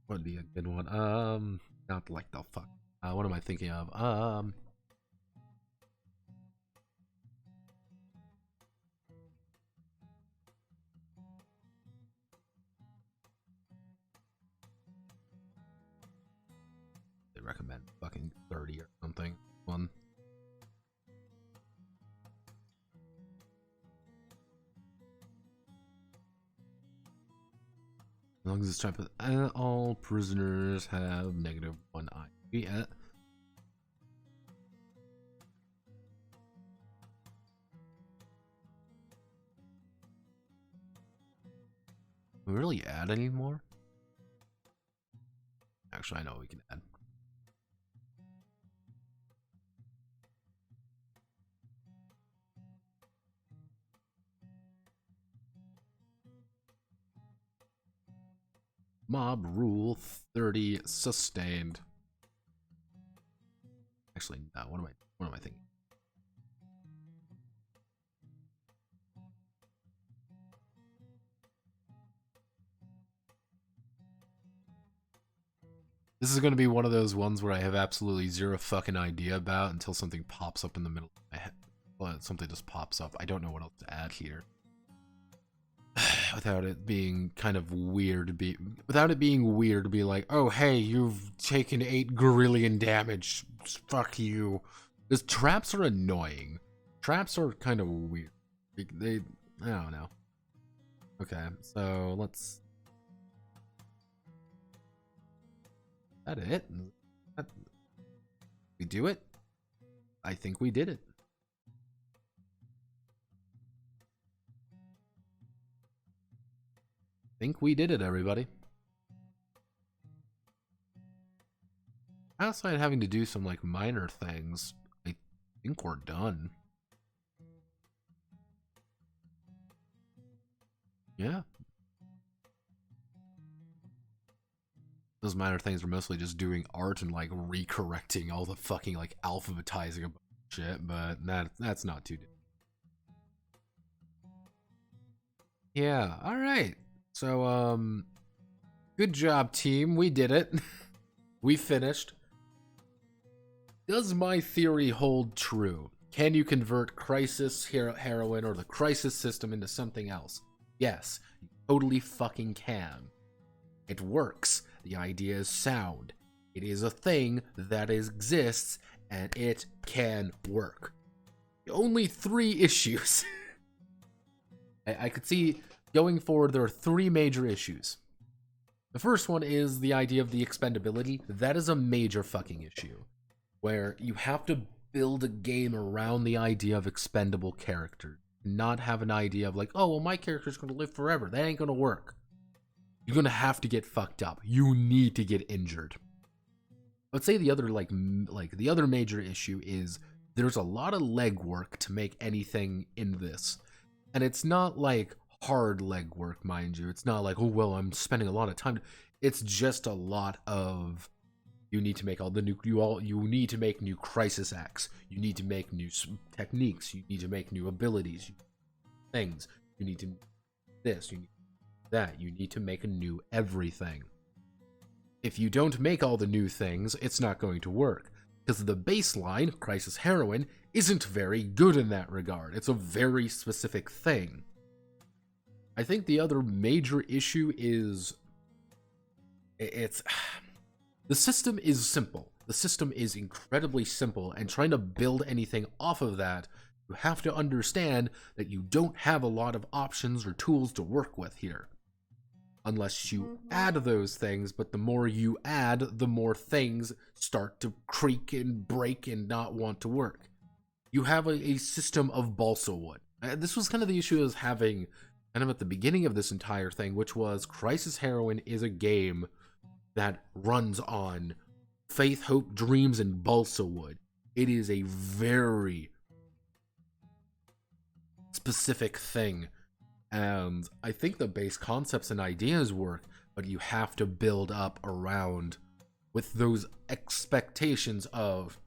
Would be a good one. Not like the fuck. What am I thinking of? They recommend fucking 30 or something. One. As long as it's trying to put all prisoners have -1 IP at. Can we really add any more? Actually, I know we can add. Mob rule 30 sustained. Actually, no. What am I thinking? This is going to be one of those ones where I have absolutely zero fucking idea about until something pops up in the middle of my head. Well, something just pops up. I don't know what else to add here. without it being kind of weird to be, without it being weird to be like, oh hey, you've taken 8 gorillion damage, fuck you. Because traps are annoying. Traps are kind of weird. They, I don't know. Okay, so let's. Is that it? We do it? I think we did it. I think we did it, everybody. Outside having to do some like minor things, I think we're done. Yeah. Those minor things were mostly just doing art and like recorrecting all the fucking like alphabetizing of shit, but that's not too difficult. Yeah, alright. So, good job, team. We did it. We finished. Does my theory hold true? Can you convert Crisis Heroine or the Crisis system into something else? Yes, you totally fucking can. It works. The idea is sound. It is a thing that exists, and it can work. Only 3 issues. I could see going forward there are 3 major issues. The first one is the idea of the expendability. That is a major fucking issue, where you have to build a game around the idea of expendable characters. Not have an idea of like, oh, well, my character's going to live forever. That ain't going to work. You're going to have to get fucked up. You need to get injured. Let's say the other the other major issue is there's a lot of legwork to make anything in this. And it's not like hard legwork, mind you. It's not like, oh, well, I'm spending a lot of time. It's just a lot of, you need to make all the new, you need to make new crisis acts. You need to make new techniques. You need to make new abilities, things. You need to this, you need that. You need to make a new everything. If you don't make all the new things, it's not going to work. Because the baseline, Crisis Heroine, isn't very good in that regard. It's a very specific thing. I think the other major issue is the system is simple. The system is incredibly simple, and trying to build anything off of that, you have to understand that you don't have a lot of options or tools to work with here. Unless you add those things, but the more you add, the more things start to creak and break and not want to work. You have a system of balsa wood. This was kind of the issue I was having kind of at the beginning of this entire thing, which was Crisis Heroine is a game that runs on faith, hope, dreams, and balsa wood. It is a very specific thing. And I think the base concepts and ideas work, but you have to build up around with those expectations of,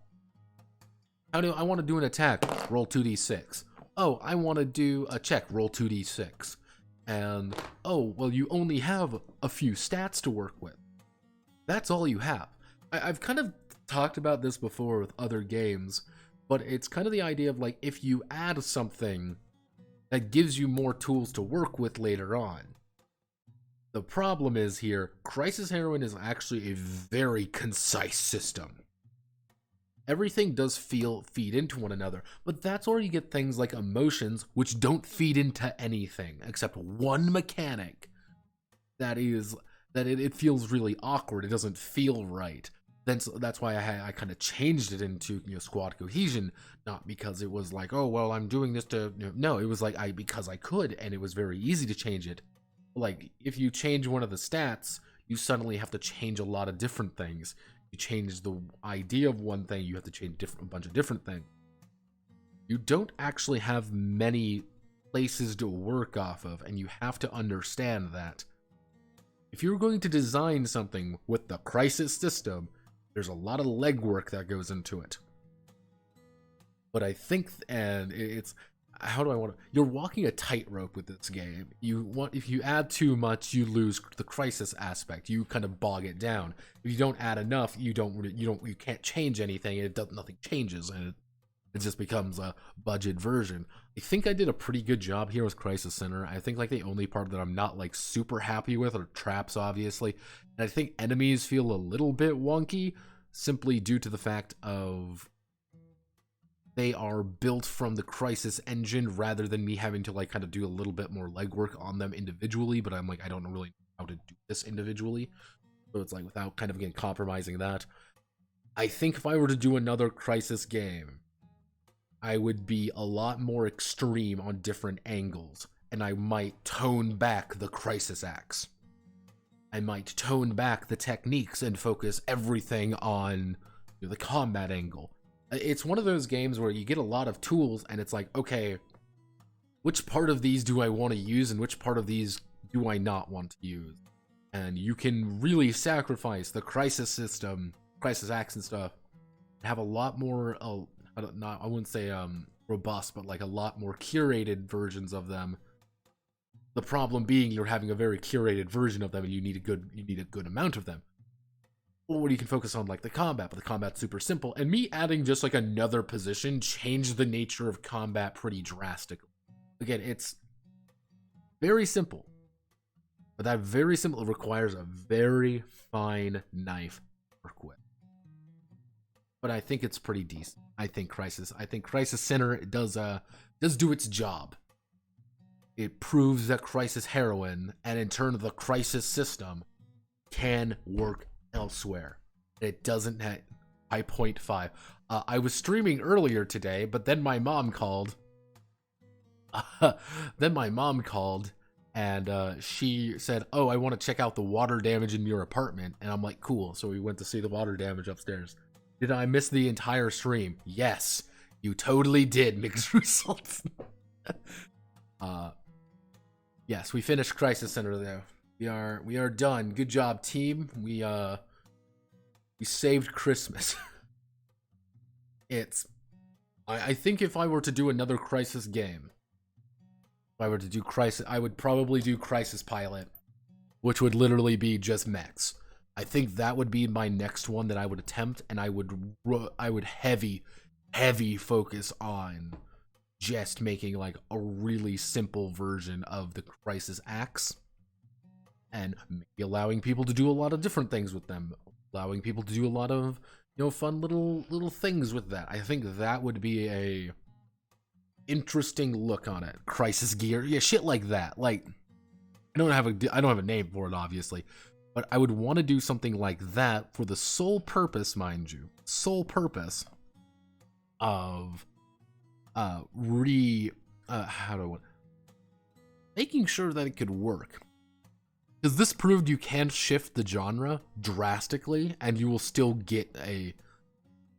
I want to do an attack, roll 2d6. Oh, I want to do a check, roll 2d6. And, oh, well, you only have a few stats to work with. That's all you have. I've kind of talked about this before with other games, but it's kind of the idea of like, if you add something that gives you more tools to work with later on. The problem is here, Crisis Heroine is actually a very concise system. Everything does feed into one another, but that's where you get things like emotions, which don't feed into anything except one mechanic. It feels really awkward. It doesn't feel right. That's why I kind of changed it into squad cohesion, not because it was like, oh well, I'm doing this to no, it was like because I could, and it was very easy to change it. Like if you change one of the stats, you suddenly have to change a lot of different things. You change the idea of one thing, you have to change a bunch of different things. You don't actually have many places to work off of, and you have to understand that if you're going to design something with the Crisis system, there's a lot of legwork that goes into it. But I think, and it's, how do I want to, you're walking a tightrope with this game. If you add too much, you lose the crisis aspect. You kind of bog it down. If you don't add enough, you can't change anything, and nothing changes, and It just becomes a budget version. I think I did a pretty good job here with Crisis Center. I think like the only part that I'm not like super happy with are traps, obviously. And I think enemies feel a little bit wonky, simply due to the fact of they are built from the Crisis engine rather than me having to like kind of do a little bit more legwork on them individually. But I'm like, I don't really know how to do this individually. So it's like without kind of again compromising that. I think if I were to do another Crisis game, I would be a lot more extreme on different angles, and I might tone back the Crisis axe. I might tone back the techniques and focus everything on the combat angle. It's one of those games where you get a lot of tools, and it's like, okay, which part of these do I want to use, and which part of these do I not want to use? And you can really sacrifice the Crisis system, Crisis axe and stuff, and have a lot more... I wouldn't say robust, but like a lot more curated versions of them. The problem being you're having a very curated version of them, and you need a good amount of them. Or you can focus on like the combat, but the combat's super simple. And me adding just like another position changed the nature of combat pretty drastically. Again, it's very simple, but that very simple requires a very fine knife to work with. But I think it's pretty decent. I think Crisis Center does do its job. It proves that Crisis Heroine, and in turn the Crisis system, can work elsewhere. It doesn't have high 0.5. I was streaming earlier today, but then my mom called. And she said, "Oh, I want to check out the water damage in your apartment." And I'm like, "Cool." So we went to see the water damage upstairs. Did I miss the entire stream? Yes, you totally did, mixed results. Yes, we finished Crisis Center there. We are done. Good job, team. We saved Christmas. I think if I were to do another Crisis game, if I were to do Crisis, I would probably do Crisis Pilot, which would literally be just mechs. I think that would be my next one that I would attempt, and I would heavy focus on just making like a really simple version of the Crisis axe, and maybe allowing people to do a lot of different things with them, allowing people to do a lot of fun little things with that. I think that would be a interesting look on it. Crisis gear, yeah, shit like that. Like I don't have a name for it, obviously. But I would want to do something like that for the sole purpose, mind you, of making sure that it could work. Because this proved you can shift the genre drastically, and you will still get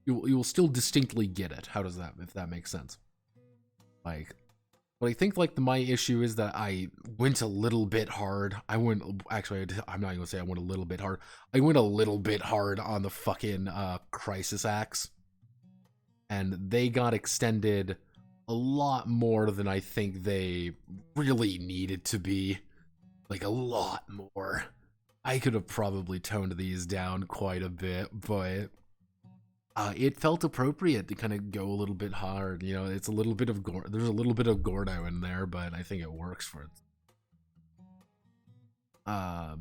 you will still distinctly get it. How does that, if that makes sense? Like, but I think like my issue is that I went a little bit hard. I'm not even gonna say I went a little bit hard. I went a little bit hard on the fucking Crisis axe, and they got extended a lot more than I think they really needed to be. Like a lot more. I could have probably toned these down quite a bit, but it felt appropriate to kind of go a little bit hard. It's a little bit of gore. There's a little bit of Gordo in there, but I think it works for it. I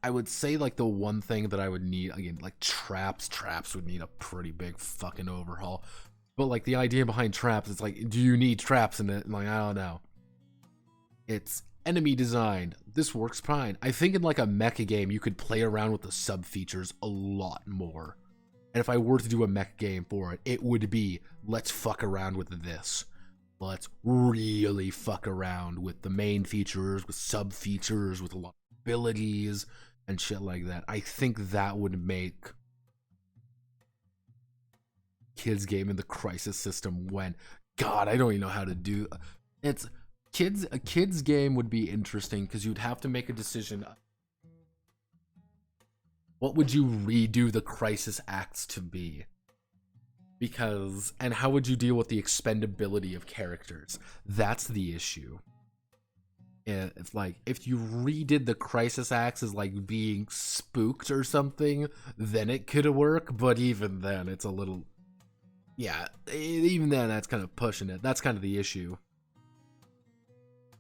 would say like the one thing that I would need, again, like traps would need a pretty big fucking overhaul. But like the idea behind traps, it's like, do you need traps in it? And like, I don't know. It's enemy design. This works fine. I think in like a mecha game, you could play around with the sub features a lot more. And if I were to do a mech game for it, it would be, let's fuck around with this. Let's really fuck around with the main features, with sub features, with a lot of abilities and shit like that. I think that would make kids game in the Crisis system when, God, I don't even know how to do it's. A kid's game would be interesting because you'd have to make a decision. What would you redo the Crisis acts to be? And how would you deal with the expendability of characters? That's the issue. If like if you redid the crisis acts as like being spooked or something, then it could work. But even then, it's a little, yeah. Even then, that's kind of pushing it. That's kind of the issue.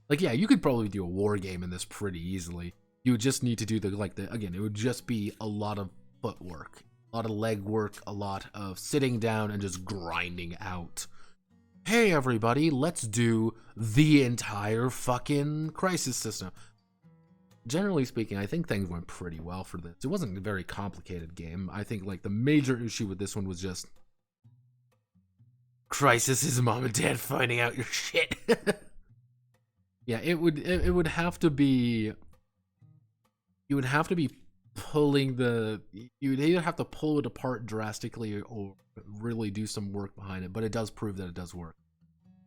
Like, yeah, you could probably do a war game in this pretty easily. You would just need to do again, it would just be a lot of footwork, a lot of leg work, a lot of sitting down and just grinding out. Hey everybody, let's do the entire fucking crisis system. Generally speaking, I think things went pretty well for this. It wasn't a very complicated game. I think like the major issue with this one was just crisis is mom and dad finding out your shit. Yeah, it would have to be, you would have to be pulling you would either have to pull it apart drastically or really do some work behind it, but it does prove that it does work.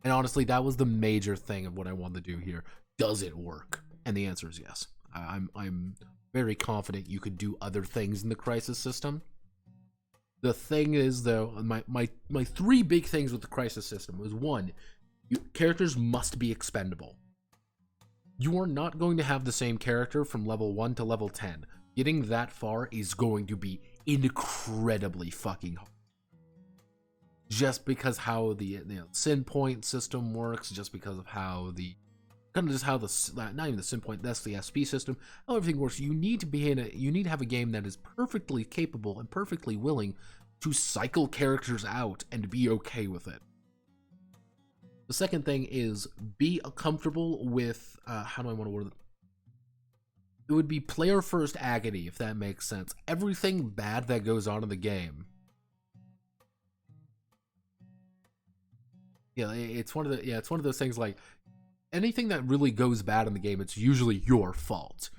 And honestly, that was the major thing of what I wanted to do here. Does it work? And the answer is yes. I'm very confident you could do other things in the crisis system. The thing is, though, my three big things with the crisis system was, one, characters must be expendable. You are not going to have the same character from level 1 to level 10. Getting that far is going to be incredibly fucking hard. Just because how the sin point system works, just because of how not even the sin point, that's the SP system, how everything works. You need to have a game that is perfectly capable and perfectly willing to cycle characters out and be okay with it. The second thing is be comfortable with, how do I want to word it? It would be player first agony, if that makes sense. Everything bad that goes on in the game. Yeah, it's one of those things like anything that really goes bad in the game, it's usually your fault.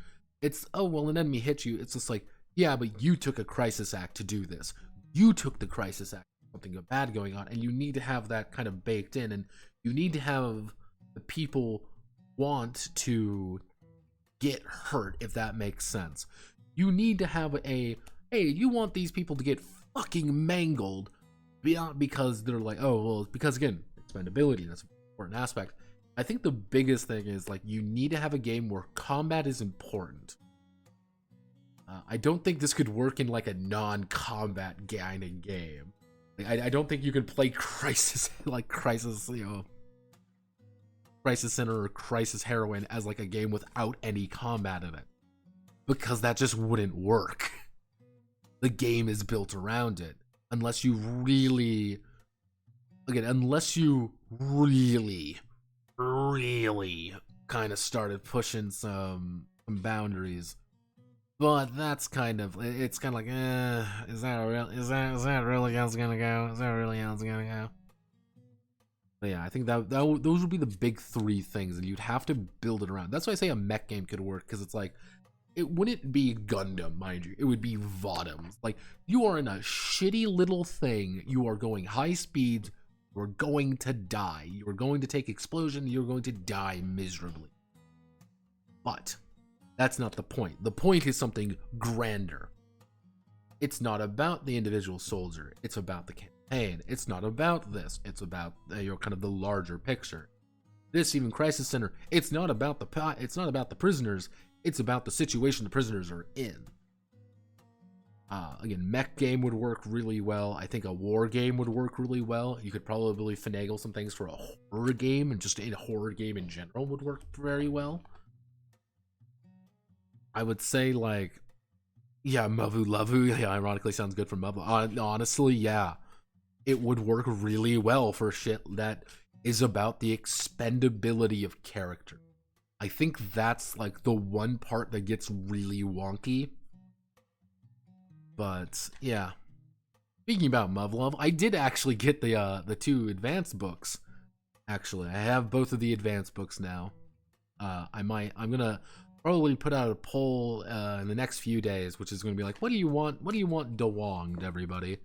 It's, oh, well, an enemy hit you. It's just like, yeah, but you took a crisis act to do this. You took the crisis act, something bad going on, and you need to have that kind of baked in, and you need to have the people want to get hurt, if that makes sense. You need to have hey, you want these people to get fucking mangled, beyond because they're like, oh, well, because again, expendability, that's an important aspect. I think the biggest thing is like you need to have a game where combat is important. I don't think this could work in like a non-combat kind of game. Like, I don't think you can play Crisis Crisis Center or Crisis Heroine as like a game without any combat in it, because that just wouldn't work. The game is built around it, unless you really kind of started pushing some boundaries. But that's kind of, it's kind of like, is that really how it's gonna go? Is that really how it's gonna go? But yeah, I think those would be the big three things, and you'd have to build it around. That's why I say a mech game could work, because it's like, it wouldn't be Gundam, mind you. It would be Vodom. Like, you are in a shitty little thing. You are going high speed. You are going to die. You are going to take explosion. You're going to die miserably. But that's not the point. The point is something grander. It's not about the individual soldier. It's about the campaign. It's not about this. It's about kind of the larger picture. This even Crisis Center. It's not about the prisoners. It's about the situation the prisoners are in. Again, mech game would work really well. I think a war game would work really well. You could probably finagle some things for a horror game, and just a horror game in general would work very well. I would say, like, yeah, Mavu Lavu, yeah, ironically sounds good for Mavu. Honestly, yeah, it would work really well for shit that is about the expendability of character. I think that's, like, the one part that gets really wonky. But, yeah. Speaking about Muvlov, I did actually get the two advanced books. Actually, I have both of the advanced books now. I'm gonna probably put out a poll in the next few days, which is going to be like, what do you want dewonged, everybody?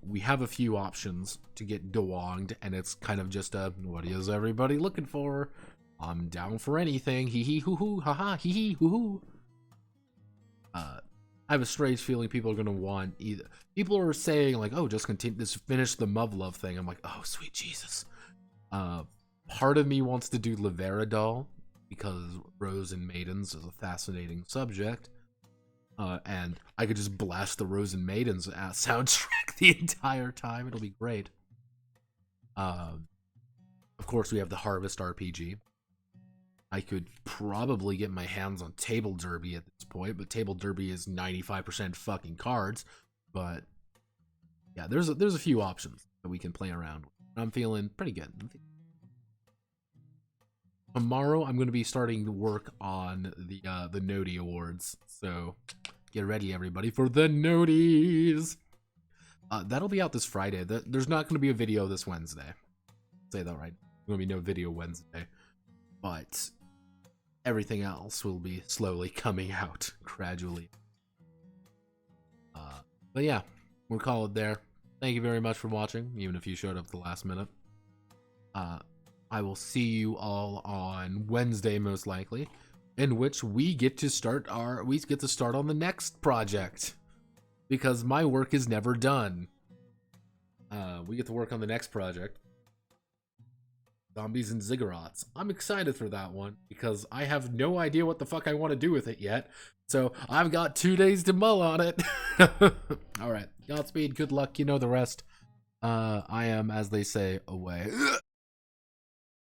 We have a few options to get dewonged, and it's kind of just what is everybody looking for? I'm down for anything. Hee hee hoo hoo, haha, hee hee hoo hoo. I have a strange feeling people are going to want either. People are saying like, oh, just finish the Muvlov thing. I'm like, oh, sweet Jesus. Part of me wants to do Liveradol, because Rosen Maidens is a fascinating subject. And I could just blast the Rosen Maidens soundtrack the entire time. It'll be great. Of course, we have the Harvest RPG. I could probably get my hands on Table Derby at this point, but Table Derby is 95% fucking cards. But yeah, there's a few options that we can play around with. I'm feeling pretty good. Tomorrow, I'm going to be starting to work on the Noti Awards, so get ready, everybody, for the Noties. That'll be out this Friday. There's not going to be a video this Wednesday. Say that right. There's going to be no video Wednesday, but everything else will be slowly coming out gradually. But yeah, we'll call it there. Thank you very much for watching, even if you showed up at the last minute. I will see you all on Wednesday, most likely, in which we get to start on the next project, because my work is never done. We get to work on the next project, Zombies and Ziggurats. I'm excited for that one because I have no idea what the fuck I want to do with it yet. So I've got 2 days to mull on it. All right, Godspeed, good luck, you know the rest. I am, as they say, away.